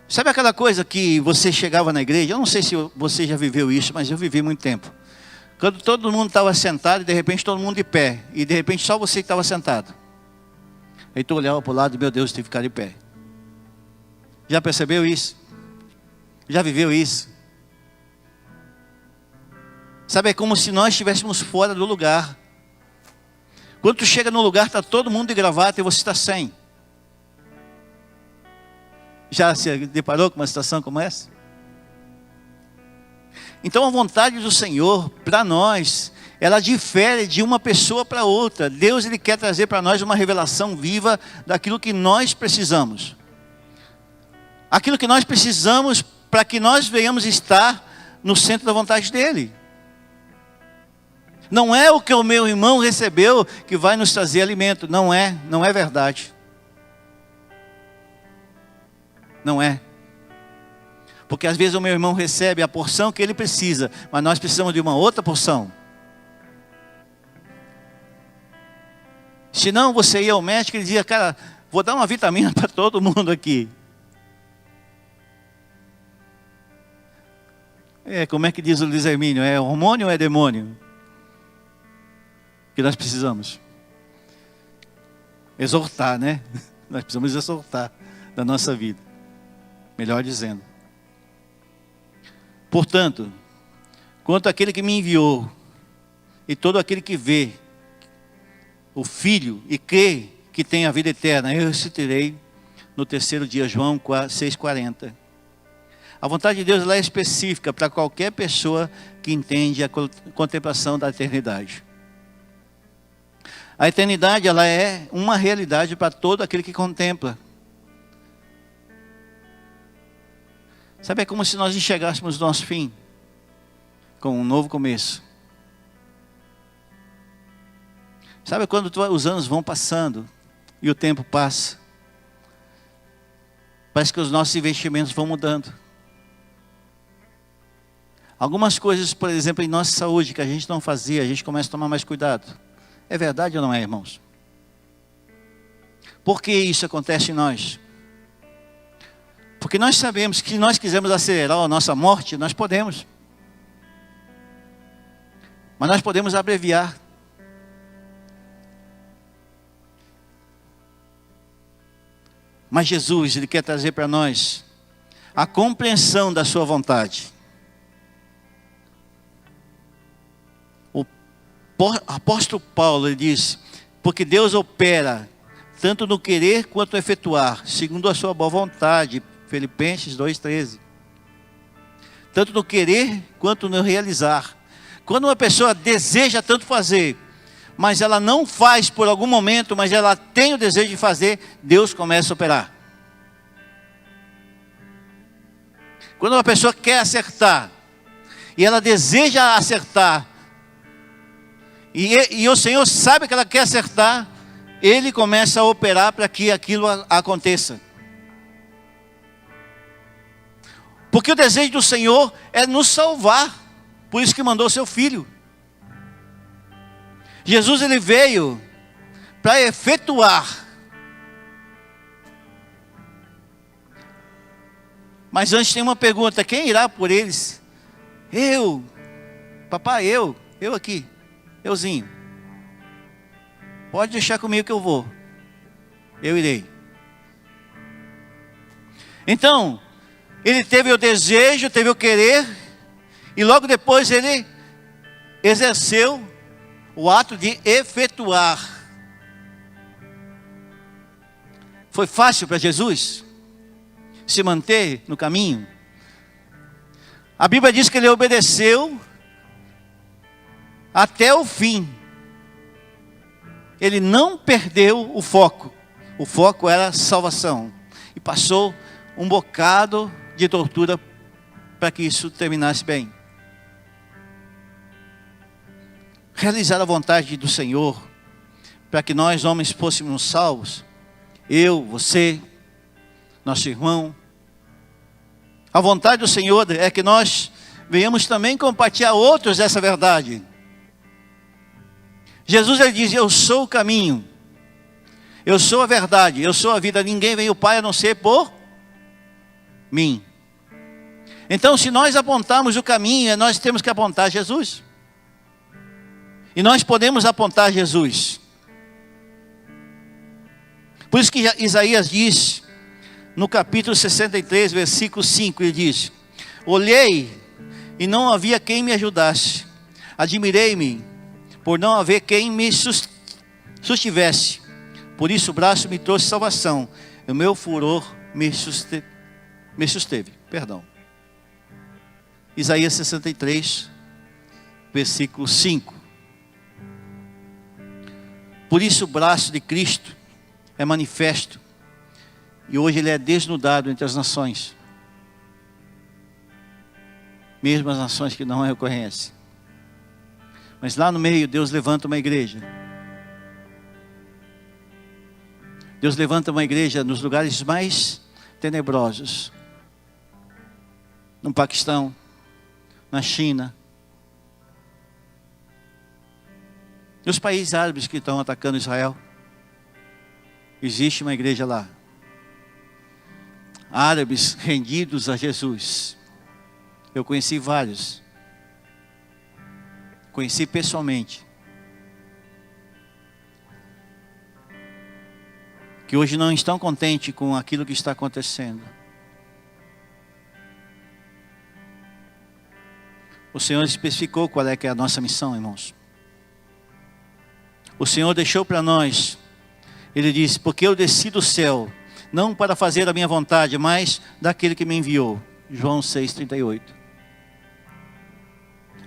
sabe aquela coisa que você chegava na igreja? Eu não sei se você já viveu isso, mas eu vivi muito tempo. Quando todo mundo estava sentado e de repente todo mundo de pé. E de repente só você que estava sentado. Aí tu olhava para o lado e, meu Deus, tem que ficar de pé. Já percebeu isso? Já viveu isso? Sabe, é como se nós estivéssemos fora do lugar. Quando tu chega no lugar, está todo mundo de gravata e você está sem. Já se deparou com uma situação como essa? Então a vontade do Senhor, para nós, ela difere de uma pessoa para outra. Deus, ele quer trazer para nós uma revelação viva daquilo que nós precisamos. Aquilo que nós precisamos para que nós venhamos estar no centro da vontade dele. Não é o que o meu irmão recebeu que vai nos trazer alimento. Não é verdade. Não é. Porque às vezes o meu irmão recebe a porção que ele precisa, mas nós precisamos de uma outra porção. Senão você ia ao médico e dizia, cara, vou dar uma vitamina para todo mundo aqui. Como é que diz o Luiz Hermínio? É hormônio ou é demônio? Que nós precisamos exortar, né? Nós precisamos exortar da nossa vida. Melhor dizendo. Portanto, quanto àquele que me enviou, e todo aquele que vê o Filho e crê que tem a vida eterna, eu ressuscitarei no terceiro dia. João 6,40. A vontade de Deus ela é específica para qualquer pessoa que entende a contemplação da eternidade. A eternidade ela é uma realidade para todo aquele que contempla. Sabe, é como se nós enxergássemos o nosso fim com um novo começo. Sabe quando os anos vão passando e o tempo passa? Parece que os nossos investimentos vão mudando. Algumas coisas, por exemplo, em nossa saúde que a gente não fazia, a gente começa a tomar mais cuidado. É verdade ou não é, irmãos? Por que isso acontece em nós? Porque nós sabemos que se nós quisermos acelerar a nossa morte, nós podemos. Mas nós podemos abreviar. Mas Jesus, Ele quer trazer para nós a compreensão da sua vontade. O apóstolo Paulo, ele diz, porque Deus opera tanto no querer quanto no efetuar, segundo a sua boa vontade. Filipenses 2,13. Tanto no querer quanto no realizar. Quando uma pessoa deseja tanto fazer, mas ela não faz por algum momento, mas ela tem o desejo de fazer, Deus começa a operar. Quando uma pessoa quer acertar, e ela deseja acertar, e o Senhor sabe que ela quer acertar, Ele começa a operar para que aquilo aconteça. Porque o desejo do Senhor é nos salvar. Por isso que mandou seu Filho. Jesus ele veio para efetuar. Mas antes tem uma pergunta: quem irá por eles? Eu. Papai, eu aqui. Euzinho. Pode deixar comigo que eu vou. Eu irei. Então, ele teve o desejo, teve o querer, e logo depois ele exerceu o ato de efetuar. Foi fácil para Jesus se manter no caminho? A Bíblia diz que ele obedeceu até o fim. Ele não perdeu o foco. O foco era a salvação. E passou um bocado de tortura para que isso terminasse bem. Realizar a vontade do Senhor para que nós homens fôssemos salvos, eu, você, nosso irmão. A vontade do Senhor é que nós venhamos também compartilhar outros dessa verdade. Jesus ele diz: eu sou o caminho, eu sou a verdade, eu sou a vida, ninguém vem ao Pai a não ser por mim. Então, se nós apontarmos o caminho, nós temos que apontar Jesus. E nós podemos apontar Jesus. Por isso que Isaías diz, no capítulo 63, versículo 5, ele diz: olhei e não havia quem me ajudasse. Admirei-me por não haver quem me sustivesse. Por isso o braço me trouxe salvação. O meu furor me susteve. Perdão. Isaías 63, versículo 5. Por isso o braço de Cristo é manifesto. E hoje ele é desnudado entre as nações. Mesmo as nações que não o reconhecem. Mas lá no meio Deus levanta uma igreja. Deus levanta uma igreja nos lugares mais tenebrosos. No Paquistão, na China, nos países árabes que estão atacando Israel. Existe uma igreja lá. Árabes rendidos a Jesus. Eu conheci vários. Conheci pessoalmente. Que hoje não estão contentes com aquilo que está acontecendo. O Senhor especificou qual é que é a nossa missão, irmãos. O Senhor deixou para nós. Ele disse, porque eu desci do céu, não para fazer a minha vontade, mas daquele que me enviou. João 6,38.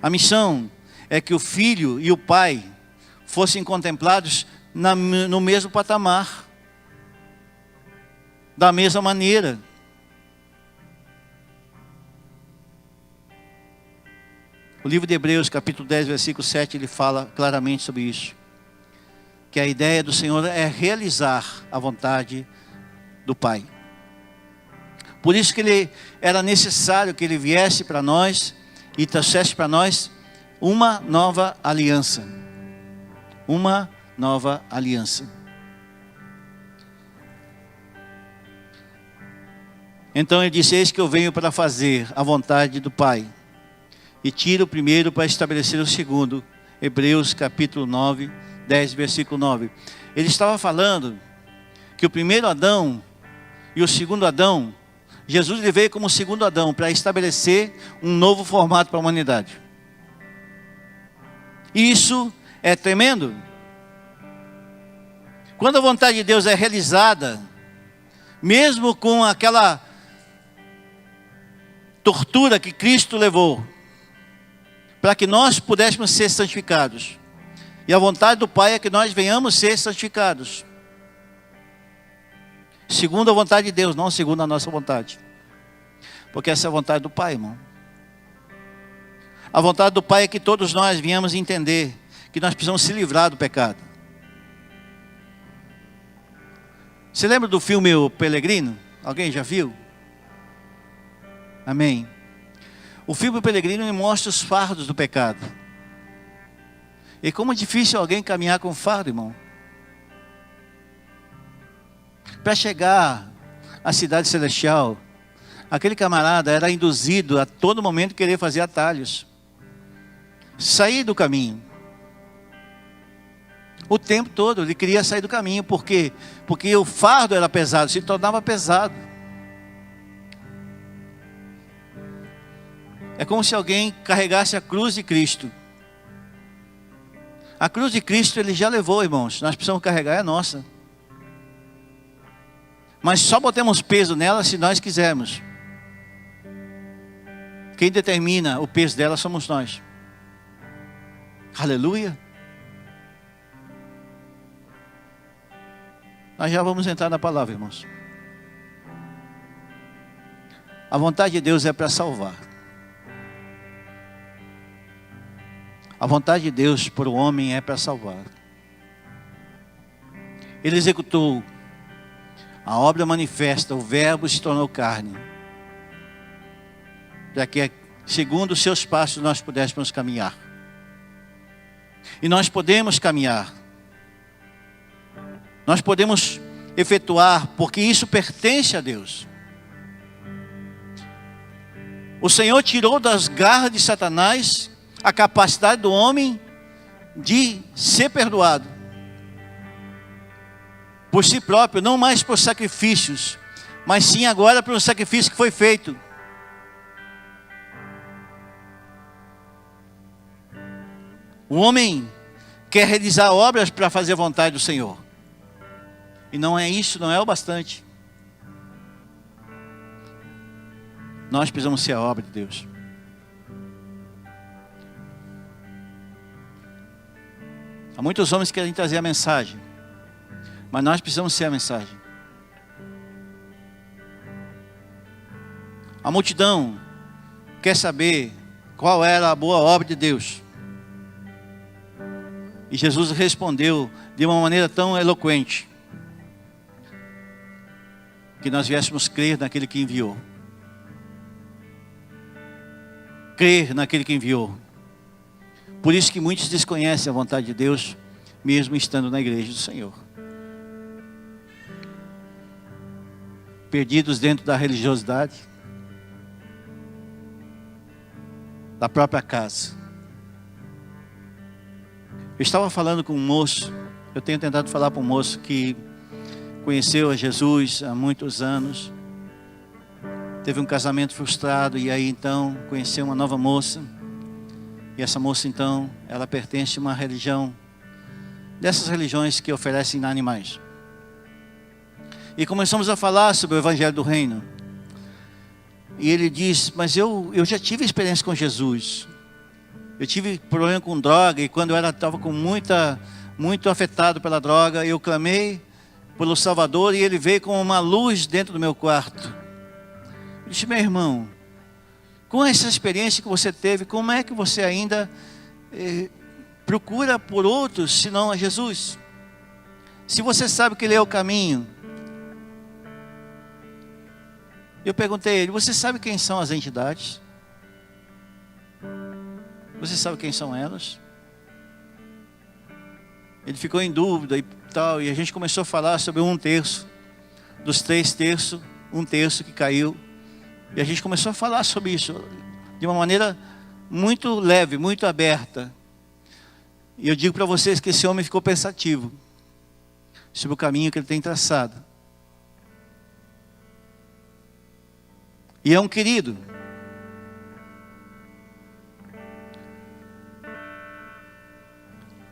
A missão é que o Filho e o Pai fossem contemplados no mesmo patamar. Da mesma maneira. O livro de Hebreus, capítulo 10, versículo 7, ele fala claramente sobre isso. Que a ideia do Senhor é realizar a vontade do Pai. Por isso que era necessário que Ele viesse para nós e trouxesse para nós uma nova aliança. Uma nova aliança. Então Ele disse, eis que eu venho para fazer a vontade do Pai. E tiro o primeiro para estabelecer o segundo. Hebreus capítulo 9, 10, versículo 9. Ele estava falando que o primeiro Adão e o segundo Adão, Jesus ele veio como o segundo Adão para estabelecer um novo formato para a humanidade. Isso é tremendo. Quando a vontade de Deus é realizada, mesmo com aquela tortura que Cristo levou, para que nós pudéssemos ser santificados. E a vontade do Pai é que nós venhamos ser santificados. Segundo a vontade de Deus, não segundo a nossa vontade. Porque essa é a vontade do Pai, irmão. A vontade do Pai é que todos nós venhamos entender que nós precisamos se livrar do pecado. Você lembra do filme O Peregrino? Alguém já viu? Amém. O filme O Peregrino mostra os fardos do pecado. E como é difícil alguém caminhar com fardo, irmão. Para chegar à cidade celestial, aquele camarada era induzido a todo momento querer fazer atalhos. Sair do caminho. O tempo todo ele queria sair do caminho. Por quê? Porque o fardo era pesado, se tornava pesado. É como se alguém carregasse a cruz de Cristo. A cruz de Cristo ele já levou, irmãos. Nós precisamos carregar, é nossa. Mas só botamos peso nela se nós quisermos. Quem determina o peso dela somos nós. Aleluia. Nós já vamos entrar na palavra, irmãos. A vontade de Deus é para salvar. A vontade de Deus para o homem é para salvar. Ele executou a obra manifesta, o verbo se tornou carne. Para que, segundo os seus passos, nós pudéssemos caminhar. E nós podemos caminhar. Nós podemos efetuar, porque isso pertence a Deus. O Senhor tirou das garras de Satanás a capacidade do homem de ser perdoado. Por si próprio, não mais por sacrifícios, mas sim agora por um sacrifício que foi feito. O homem quer realizar obras para fazer a vontade do Senhor. E não é isso, não é o bastante. Nós precisamos ser a obra de Deus. Há muitos homens que querem trazer a mensagem, mas nós precisamos ser a mensagem. A multidão quer saber qual era a boa obra de Deus. E Jesus respondeu de uma maneira tão eloquente, que nós viéssemos crer naquele que enviou. Crer naquele que enviou. Por isso que muitos desconhecem a vontade de Deus, mesmo estando na igreja do Senhor. perdidos dentro da religiosidade, da própria casa. Eu estava falando com um moço, eu tenho tentado falar para um moço que conheceu a Jesus há muitos anos, teve um casamento frustrado e aí então conheceu uma nova moça, e essa moça então, ela pertence a uma religião, dessas religiões que oferecem animais. E começamos a falar sobre o Evangelho do Reino. E ele diz, mas eu já tive experiência com Jesus. Eu tive problema com droga, e quando eu estava muito afetado pela droga, eu clamei pelo Salvador, e ele veio com uma luz dentro do meu quarto. Eu disse, meu irmão, com essa experiência que você teve, como é que você ainda procura por outros, senão a Jesus? Se você sabe que Ele é o caminho. Eu perguntei a ele, você sabe quem são as entidades? Você sabe quem são elas? Ele ficou em dúvida e tal, e a gente começou a falar sobre 1/3 dos 3 terços, 1/3 que caiu. E a gente começou a falar sobre isso de uma maneira muito leve, muito aberta. E eu digo para vocês que esse homem ficou pensativo sobre o caminho que ele tem traçado. E é um querido.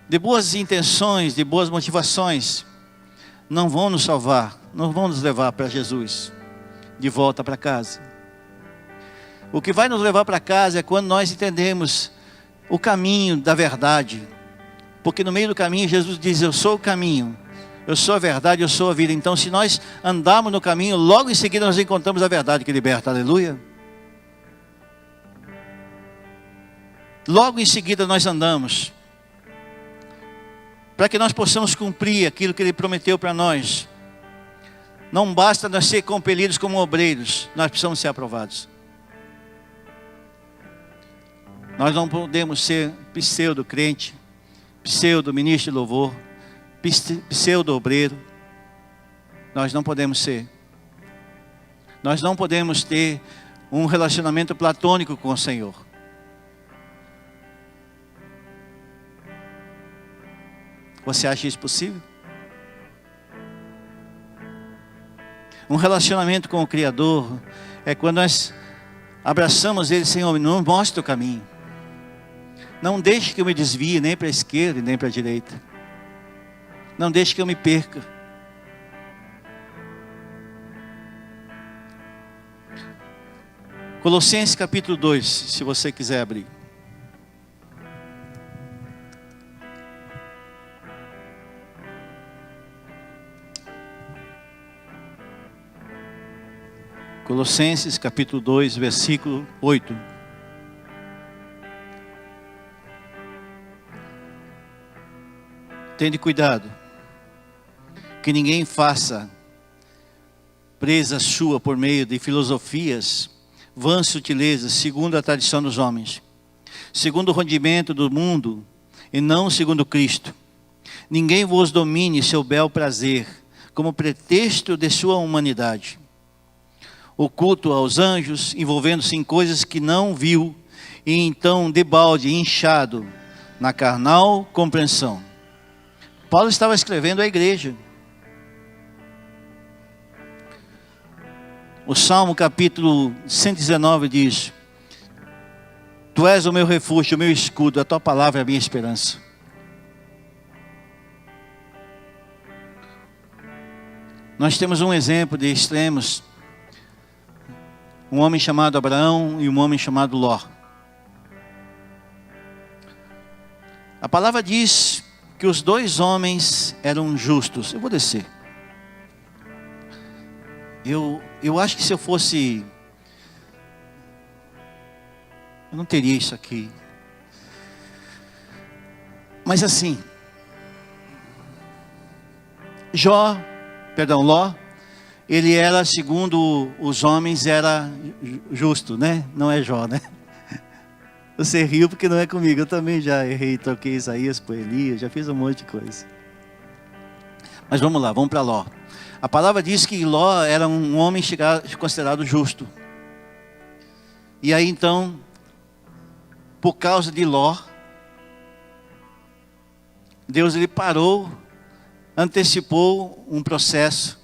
De boas intenções, de boas motivações, não vão nos salvar, não vão nos levar para Jesus, de volta para casa. O que vai nos levar para casa é quando nós entendemos o caminho da verdade. Porque no meio do caminho Jesus diz, eu sou o caminho, eu sou a verdade, eu sou a vida. Então se nós andarmos no caminho, logo em seguida nós encontramos a verdade que liberta, aleluia. Logo em seguida nós andamos, para que nós possamos cumprir aquilo que Ele prometeu para nós. Não basta nós ser compelidos como obreiros, nós precisamos ser aprovados. Nós não podemos ser pseudo-crente, pseudo-ministro de louvor, pseudo-obreiro. Nós não podemos ser. Nós não podemos ter um relacionamento platônico com o Senhor. Você acha isso possível? Um relacionamento com o Criador é quando nós abraçamos Ele, Senhor, não mostra o caminho. Não deixe que eu me desvie nem para a esquerda nem para a direita. Não deixe que eu me perca. Colossenses capítulo 2, se você quiser abrir. Colossenses capítulo 2, versículo 8. Tende cuidado, que ninguém faça presa sua por meio de filosofias, vãs sutilezas, segundo a tradição dos homens, segundo o rudimento do mundo, e não segundo Cristo. Ninguém vos domine seu bel prazer, como pretexto de sua humanidade, oculto aos anjos, envolvendo-se em coisas que não viu, e então debalde, inchado na carnal compreensão. Paulo estava escrevendo à igreja. O Salmo capítulo 119 diz: Tu és o meu refúgio, o meu escudo, a tua palavra é a minha esperança. Nós temos um exemplo de extremos. Um homem chamado Abraão e um homem chamado Ló. A palavra diz que os dois homens eram justos. Eu vou descer. Eu acho que se eu fosse... eu não teria isso aqui. Mas assim... Ló, ele era, segundo os homens, era justo, né? Não é Jó, né? Você riu porque não é comigo. Eu também já errei, troquei Isaías por Elias, já fiz um monte de coisa. Mas vamos lá, vamos para Ló. A palavra diz que Ló era um homem considerado justo. E aí então, por causa de Ló, Deus ele parou, antecipou um processo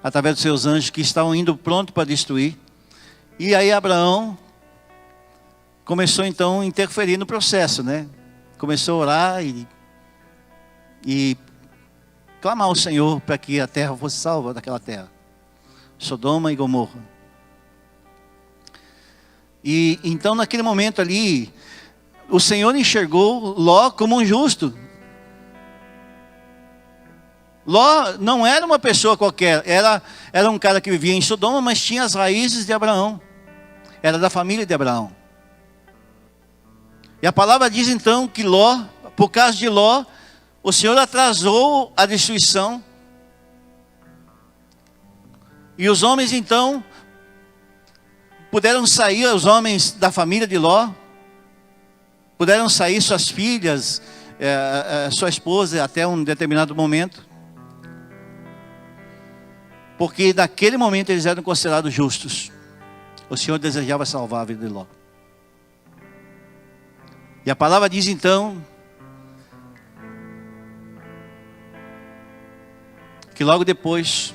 através dos seus anjos que estavam indo pronto para destruir. E aí Abraão começou então a interferir no processo, né? Começou a orar e clamar ao Senhor para que a terra fosse salva daquela terra. Sodoma e Gomorra. E então naquele momento ali, o Senhor enxergou Ló como um justo. Ló não era uma pessoa qualquer, era um cara que vivia em Sodoma, mas tinha as raízes de Abraão. Era da família de Abraão. E a palavra diz então que Ló, por causa de Ló, o Senhor atrasou a destruição. E os homens então puderam sair, os homens da família de Ló, puderam sair suas filhas, sua esposa até um determinado momento. Porque naquele momento eles eram considerados justos. O Senhor desejava salvar a vida de Ló. E a palavra diz então que logo depois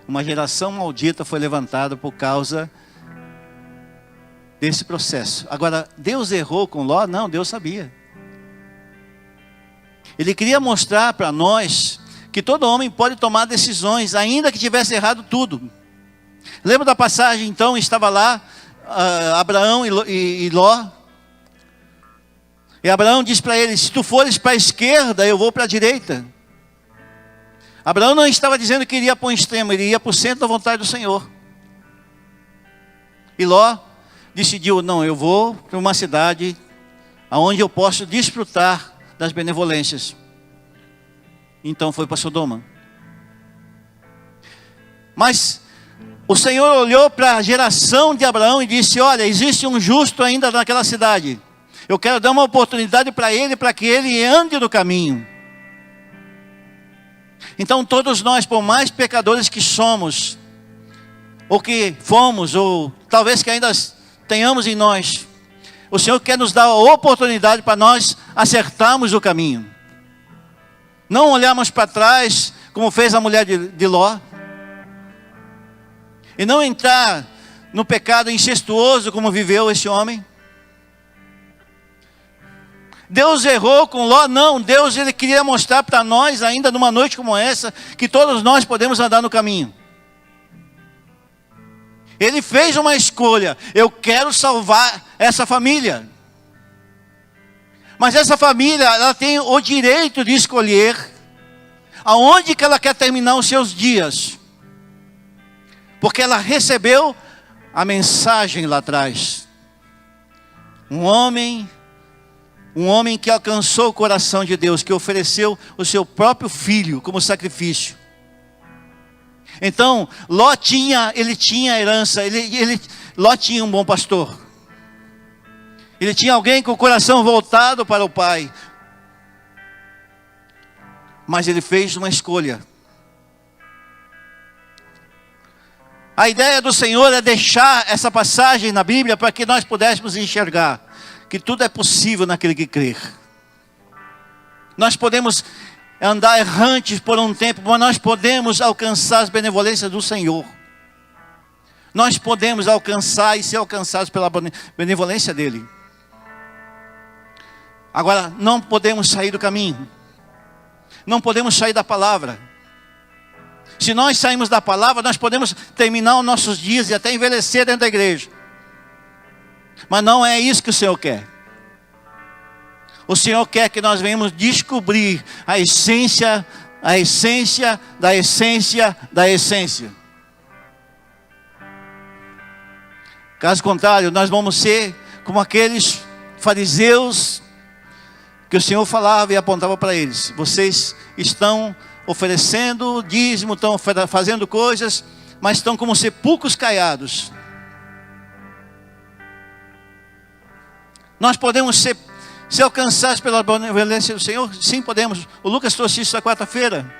uma geração maldita foi levantada por causa desse processo. Agora, Deus errou com Ló? Não, Deus sabia. Ele queria mostrar para nós que todo homem pode tomar decisões, ainda que tivesse errado tudo. Lembra da passagem, então, estava lá Abraão e Ló. E Abraão disse para ele: se tu fores para a esquerda, eu vou para a direita. Abraão não estava dizendo que iria para o extremo, ele ia para o centro da vontade do Senhor. E Ló decidiu: não, eu vou para uma cidade onde eu posso desfrutar das benevolências. Então foi para Sodoma. Mas o Senhor olhou para a geração de Abraão e disse: olha, existe um justo ainda naquela cidade. Eu quero dar uma oportunidade para ele, para que ele ande no caminho. Então todos nós, por mais pecadores que somos, ou que fomos, ou talvez que ainda tenhamos em nós, o Senhor quer nos dar a oportunidade para nós acertarmos o caminho. Não olharmos para trás, como fez a mulher de Ló. E não entrar no pecado incestuoso, como viveu esse homem. Deus errou com Ló? Não, Deus ele queria mostrar para nós, ainda numa noite como essa, que todos nós podemos andar no caminho. Ele fez uma escolha: eu quero salvar essa família. Mas essa família, ela tem o direito de escolher aonde que ela quer terminar os seus dias. Porque ela recebeu a mensagem lá atrás. Um homem que alcançou o coração de Deus, que ofereceu o seu próprio filho como sacrifício. Então, Ló tinha herança, Ló tinha um bom pastor. Ele tinha alguém com o coração voltado para o Pai. Mas ele fez uma escolha. A ideia do Senhor é deixar essa passagem na Bíblia para que nós pudéssemos enxergar que tudo é possível naquele que crer. Nós podemos andar errantes por um tempo, mas nós podemos alcançar as benevolências do Senhor. Nós podemos alcançar e ser alcançados pela benevolência dEle. Agora, não podemos sair do caminho. Não podemos sair da palavra. Se nós sairmos da palavra, nós podemos terminar os nossos dias e até envelhecer dentro da igreja. Mas não é isso que o Senhor quer. O Senhor quer que nós venhamos descobrir a essência da essência da essência. Caso contrário, nós vamos ser como aqueles fariseus que o Senhor falava e apontava para eles: vocês estão oferecendo dízimo, estão fazendo coisas, mas estão como sepulcros caiados. Nós podemos ser alcançados pela benevolência do Senhor? Sim, podemos. O Lucas trouxe isso na quarta-feira.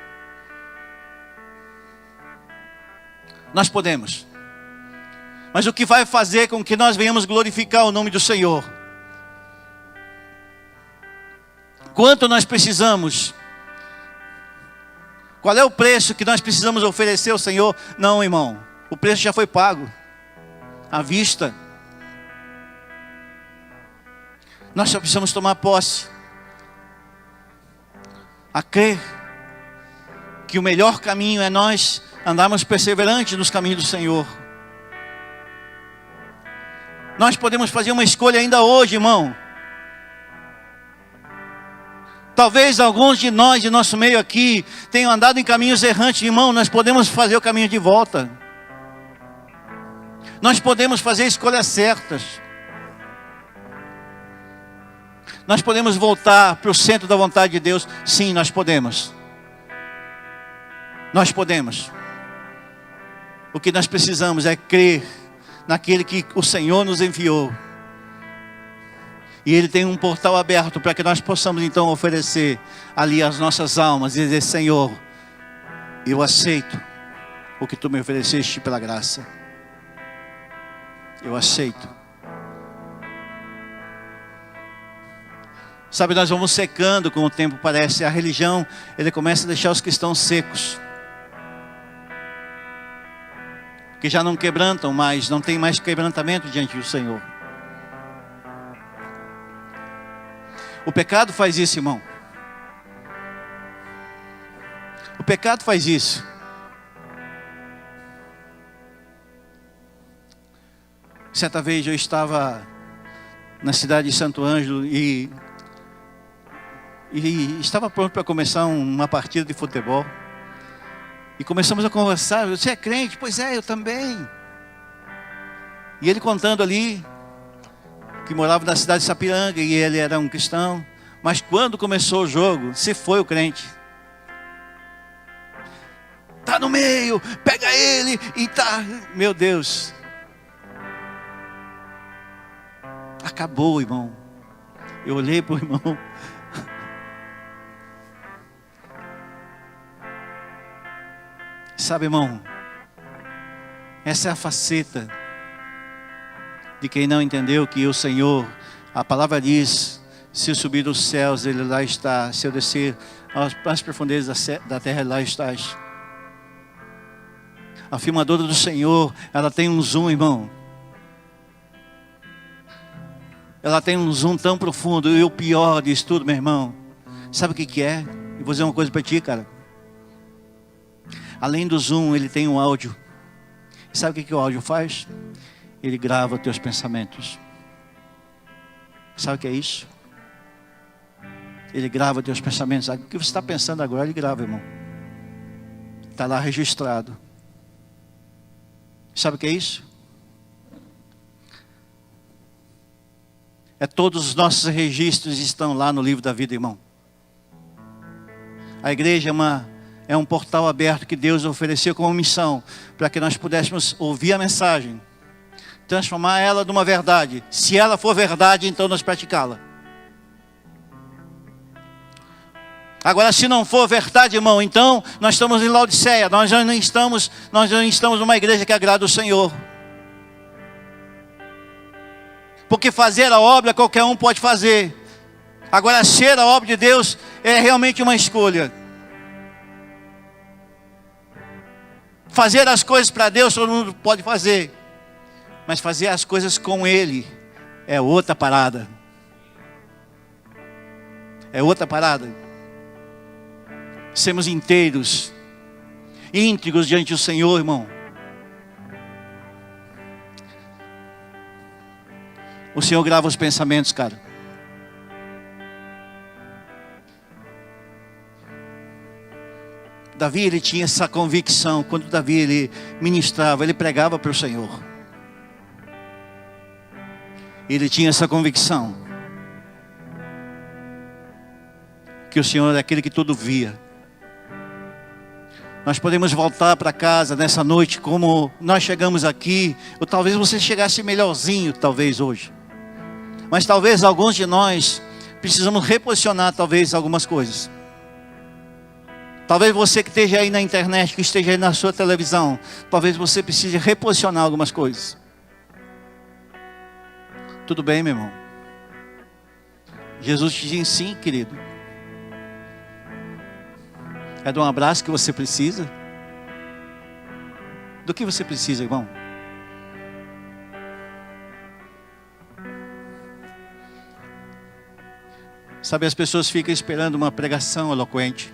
Nós podemos. Mas o que vai fazer com que nós venhamos glorificar o nome do Senhor? Quanto nós precisamos? Qual é o preço que nós precisamos oferecer ao Senhor? Não, irmão. O preço já foi pago. À vista. Nós só precisamos tomar posse. A crer que o melhor caminho é nós andarmos perseverantes nos caminhos do Senhor. Nós podemos fazer uma escolha ainda hoje, irmão. Talvez alguns de nós, de nosso meio aqui, tenham andado em caminhos errantes. Irmão, nós podemos fazer o caminho de volta. Nós podemos fazer escolhas certas. Nós podemos voltar para o centro da vontade de Deus. Sim, nós podemos. Nós podemos. O que nós precisamos é crer naquele que o Senhor nos enviou. E Ele tem um portal aberto para que nós possamos então oferecer ali as nossas almas e dizer: Senhor, eu aceito o que Tu me ofereceste pela graça. Eu aceito. Sabe, nós vamos secando com o tempo, parece. A religião, ele começa a deixar os cristãos secos. Que já não quebrantam mais, não tem mais quebrantamento diante do Senhor. O pecado faz isso, irmão. O pecado faz isso. Certa vez eu estava na cidade de Santo Ângelo e estava pronto para começar uma partida de futebol. E começamos a conversar. Você é crente? Pois é, eu também. E ele contando ali que morava na cidade de Sapiranga e ele era um cristão. Mas quando começou o jogo, se foi o crente. Tá no meio, pega ele e tá. Meu Deus. Acabou, irmão. Eu olhei para o irmão. Sabe, irmão, essa é a faceta de quem não entendeu que o Senhor, a palavra diz: se eu subir dos céus, Ele lá está; se eu descer às profundezas da terra, lá estás. A filmadora do Senhor, ela tem um zoom, irmão. Ela tem um zoom tão profundo. E o pior disso tudo, meu irmão, sabe o que é? Eu vou dizer uma coisa para ti, cara. Além do zoom, ele tem um áudio. Sabe o que o áudio faz? Ele grava teus pensamentos. Sabe o que é isso? Ele grava teus pensamentos. O que você está pensando agora, ele grava, irmão. Está lá registrado. Sabe o que é isso? Todos os nossos registros estão lá no livro da vida, irmão. A igreja é um portal aberto que Deus ofereceu como missão, para que nós pudéssemos ouvir a mensagem, transformar ela numa verdade. Se ela for verdade, então nós praticá-la. Agora, se não for verdade, irmão, então nós estamos em Laodiceia. Nós já não estamos numa igreja que agrada o Senhor. Porque fazer a obra qualquer um pode fazer. Agora, ser a obra de Deus é realmente uma escolha. Fazer as coisas para Deus todo mundo pode fazer. Mas fazer as coisas com Ele é outra parada. É outra parada. Sermos inteiros, íntegros diante do Senhor, irmão. O Senhor grava os pensamentos, cara. Davi, ele tinha essa convicção. Quando Davi, ele ministrava, ele pregava para o Senhor. Ele tinha essa convicção. Que o Senhor é aquele que tudo via. Nós podemos voltar para casa nessa noite como nós chegamos aqui. Ou talvez você chegasse melhorzinho, talvez hoje. Mas talvez alguns de nós precisamos reposicionar talvez algumas coisas. Talvez você que esteja aí na internet, que esteja aí na sua televisão, talvez você precise reposicionar algumas coisas. Tudo bem, meu irmão? Jesus te diz sim, querido. É de um abraço que você precisa? Do que você precisa, irmão? Sabe, as pessoas ficam esperando uma pregação eloquente.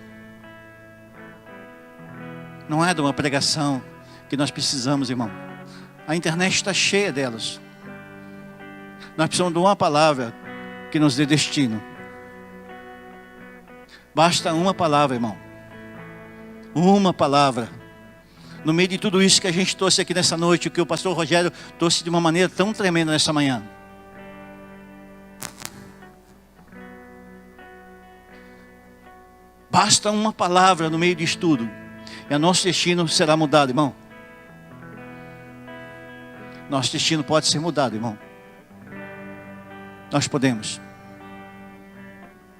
Não é de uma pregação que nós precisamos, irmão. A internet está cheia delas. Nós precisamos de uma palavra que nos dê destino. Basta uma palavra, irmão. Uma palavra. No meio de tudo isso que a gente trouxe aqui nessa noite, o que o pastor Rogério trouxe de uma maneira tão tremenda nessa manhã. Basta uma palavra no meio disso tudo. E o nosso destino será mudado, irmão. Nosso destino pode ser mudado, irmão. Nós podemos.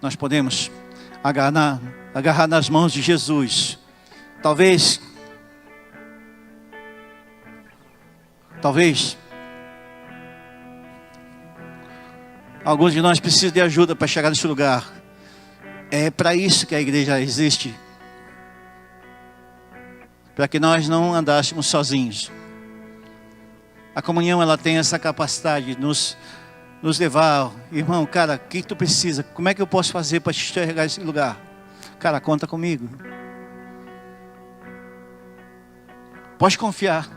Nós podemos agarrar nas mãos de Jesus. Talvez alguns de nós precisam de ajuda para chegar nesse lugar. É para isso que a igreja existe. Para que nós não andássemos sozinhos. A comunhão, ela tem essa capacidade de nos levar. Irmão, cara, o que tu precisa? Como é que eu posso fazer para te chegar nesse lugar? Cara, conta comigo. Pode confiar.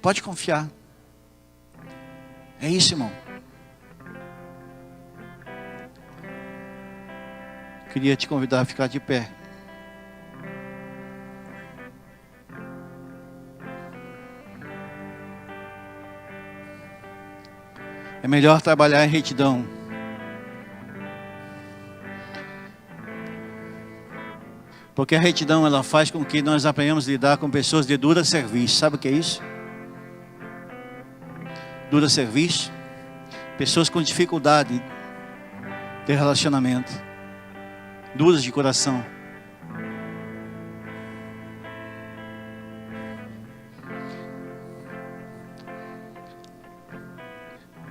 Pode confiar. É isso, irmão. Queria te convidar a ficar de pé. É melhor trabalhar em retidão. Porque a retidão, ela faz com que nós aprendamos a lidar com pessoas de dura serviço. Sabe o que é isso? Dura serviço. Pessoas com dificuldade de relacionamento. Duras de coração.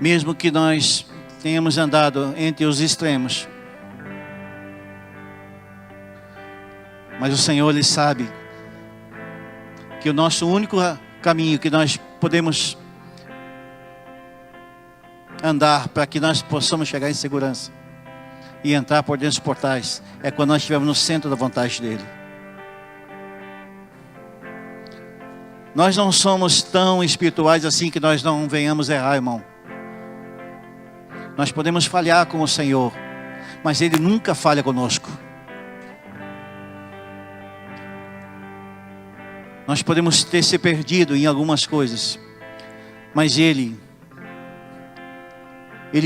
Mesmo que nós tenhamos andado entre os extremos, mas o Senhor, Ele sabe que o nosso único caminho que nós podemos andar para que nós possamos chegar em segurança e entrar por dentro dos portais é quando nós estivermos no centro da vontade dEle. Nós não somos tão espirituais assim que nós não venhamos errar, irmão. Nós podemos falhar com o Senhor, mas Ele nunca falha conosco. Nós podemos ter se perdido em algumas coisas, mas Ele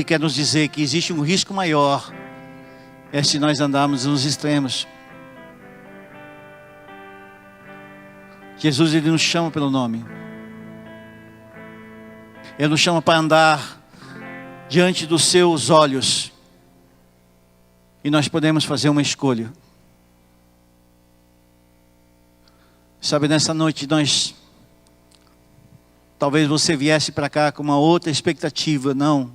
quer nos dizer que existe um risco maior, é se nós andarmos nos extremos. Jesus, Ele nos chama pelo nome. Ele nos chama para andar diante dos seus olhos. E nós podemos fazer uma escolha. Sabe, nessa noite talvez você viesse para cá com uma outra expectativa. Não,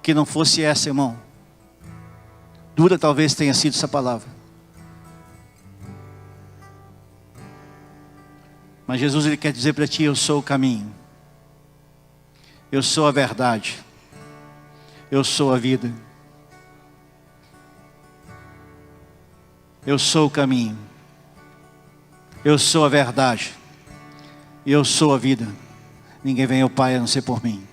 que não fosse essa, irmão. Dura talvez tenha sido essa palavra. Mas Jesus, Ele quer dizer para ti: eu sou o caminho. Eu sou a verdade. Eu sou a vida. Eu sou o caminho. Eu sou a verdade. E eu sou a vida. Ninguém vem ao Pai a não ser por mim.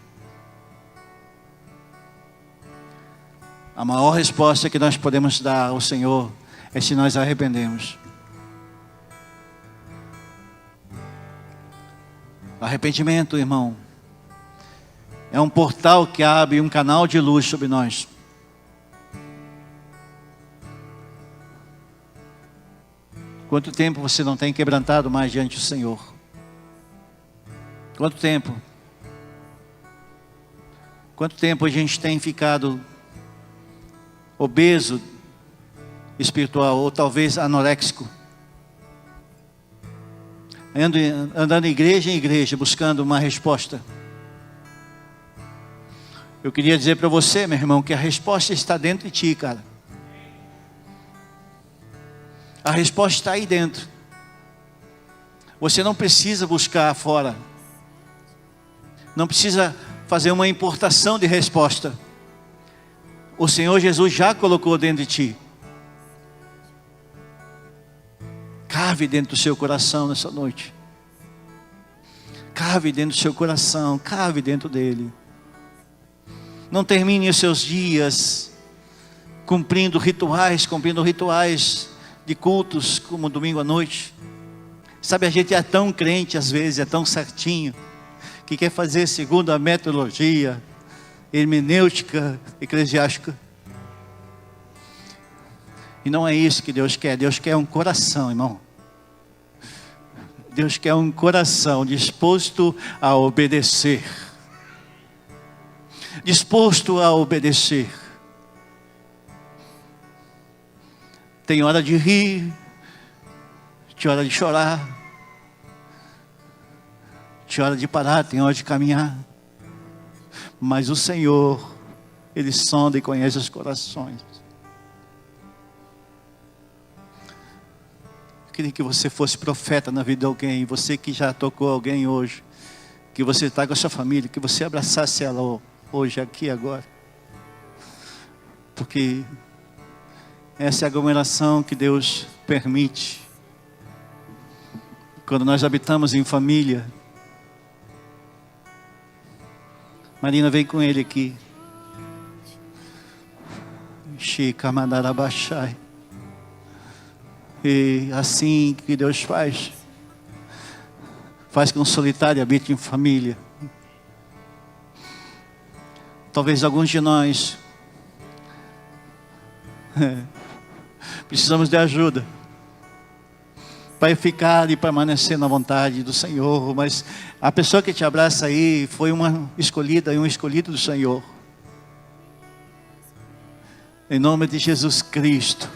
A maior resposta que nós podemos dar ao Senhor é se nós arrependemos. Arrependimento, irmão, é um portal que abre um canal de luz sobre nós. Quanto tempo você não tem quebrantado mais diante do Senhor? Quanto tempo? Quanto tempo a gente tem ficado obeso espiritual, ou talvez anoréxico, andando igreja em igreja, buscando uma resposta. Eu queria dizer para você, meu irmão, que a resposta está dentro de ti, cara. A resposta está aí dentro. Você não precisa buscar fora. Não precisa fazer uma importação de resposta. O Senhor Jesus já colocou dentro de ti. Cave dentro do seu coração nessa noite. Cave dentro do seu coração, cave dentro dele. Não termine os seus dias cumprindo rituais de cultos, como domingo à noite. Sabe, a gente é tão crente às vezes, é tão certinho, que quer fazer segundo a metodologia hermenêutica eclesiástica. E não é isso que Deus quer. Deus quer um coração, irmão. Deus quer um coração disposto a obedecer. Disposto a obedecer. Tem hora de rir, tem hora de chorar, tem hora de parar, tem hora de caminhar. Mas o Senhor, Ele sonda e conhece os corações. Eu queria que você fosse profeta na vida de alguém. Você que já tocou alguém hoje, que você está com a sua família, que você abraçasse ela hoje, aqui, agora. Porque essa é a aglomeração que Deus permite. Quando nós habitamos em família. Marina, vem com ele aqui. Chica Mandarabachai. E assim que Deus faz. Faz que um solitário habite em família. Talvez alguns de nós precisamos de ajuda para ficar e permanecer na vontade do Senhor. Mas a pessoa que te abraça aí foi uma escolhida e um escolhido do Senhor. Em nome de Jesus Cristo.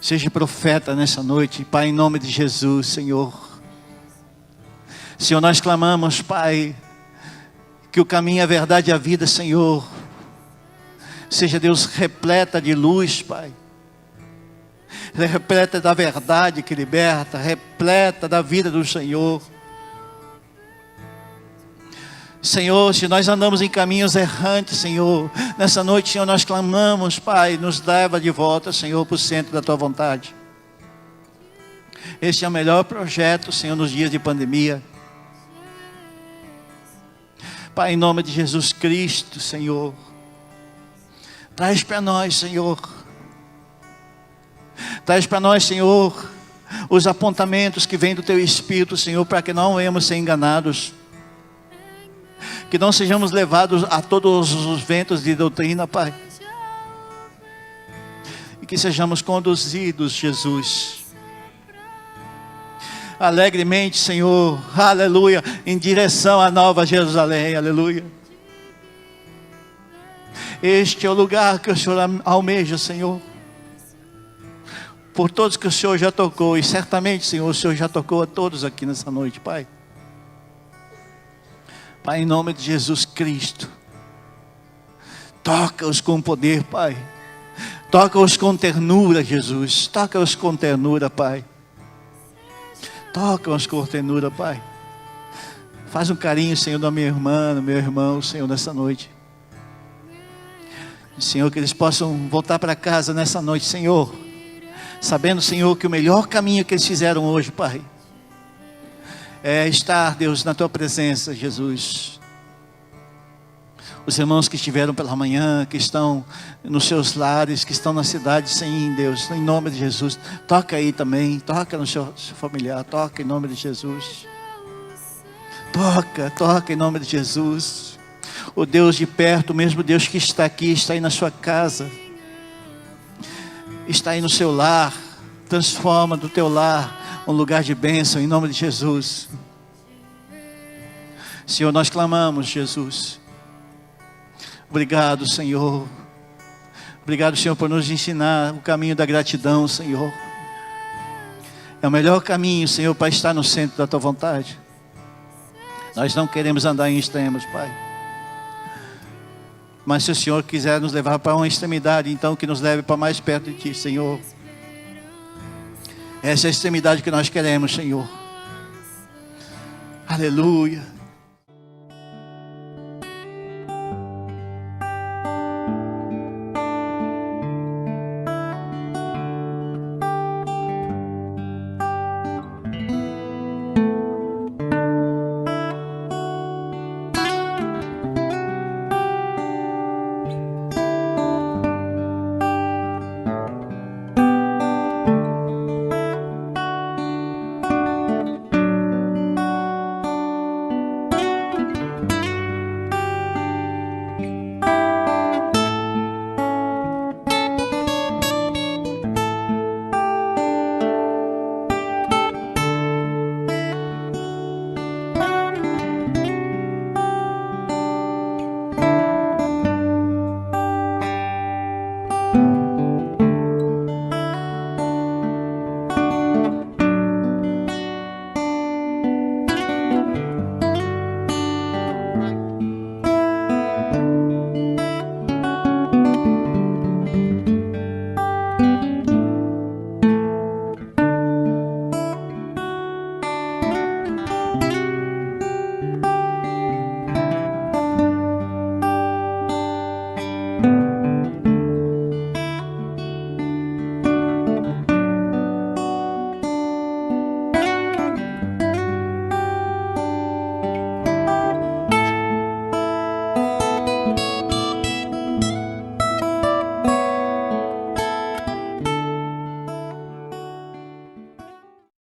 Seja profeta nessa noite, Pai, em nome de Jesus, Senhor. Senhor, nós clamamos, Pai, que o caminho, a verdade e a vida, Senhor, seja, Deus, repleta de luz, Pai. Repleta da verdade que liberta, repleta da vida do Senhor. Senhor, se nós andamos em caminhos errantes, Senhor, nessa noite, Senhor, nós clamamos, Pai, nos leva de volta, Senhor, para o centro da Tua vontade. Este é o melhor projeto, Senhor, nos dias de pandemia. Pai, em nome de Jesus Cristo, Senhor, traz para nós, Senhor, traz para nós, Senhor, os apontamentos que vêm do Teu Espírito, Senhor, para que não venhamos ser enganados, que não sejamos levados a todos os ventos de doutrina, Pai, e que sejamos conduzidos, Jesus, alegremente, Senhor, aleluia, em direção à Nova Jerusalém, aleluia. Este é o lugar que o Senhor almeja, Senhor, por todos que o Senhor já tocou, e certamente, Senhor, o Senhor já tocou a todos aqui nessa noite, Pai. Pai, em nome de Jesus Cristo, toca-os com poder, Pai. Toca-os com ternura, Jesus. Toca-os com ternura, Pai. Toca-os com ternura, Pai. Faz um carinho, Senhor, da minha irmã, do meu irmão, Senhor, nessa noite. Senhor, que eles possam voltar para casa nessa noite, Senhor, sabendo, Senhor, que o melhor caminho que eles fizeram hoje, Pai, é estar, Deus, na Tua presença, Jesus. Os irmãos que estiveram pela manhã, que estão nos seus lares, que estão na cidade, sem Deus, em nome de Jesus, toca aí também, toca no seu familiar, toca em nome de Jesus. Toca em nome de Jesus. O Deus de perto, o mesmo Deus que está aqui, está aí na sua casa, está aí no seu lar. Transforma do teu lar um lugar de bênção, em nome de Jesus. Senhor, nós clamamos, Jesus. Obrigado, Senhor. Obrigado, Senhor, por nos ensinar o caminho da gratidão, Senhor. É o melhor caminho, Senhor, para estar no centro da Tua vontade. Nós não queremos andar em extremos, Pai. Mas se o Senhor quiser nos levar para uma extremidade, então que nos leve para mais perto de Ti, Senhor. Essa é a extremidade que nós queremos, Senhor. Aleluia.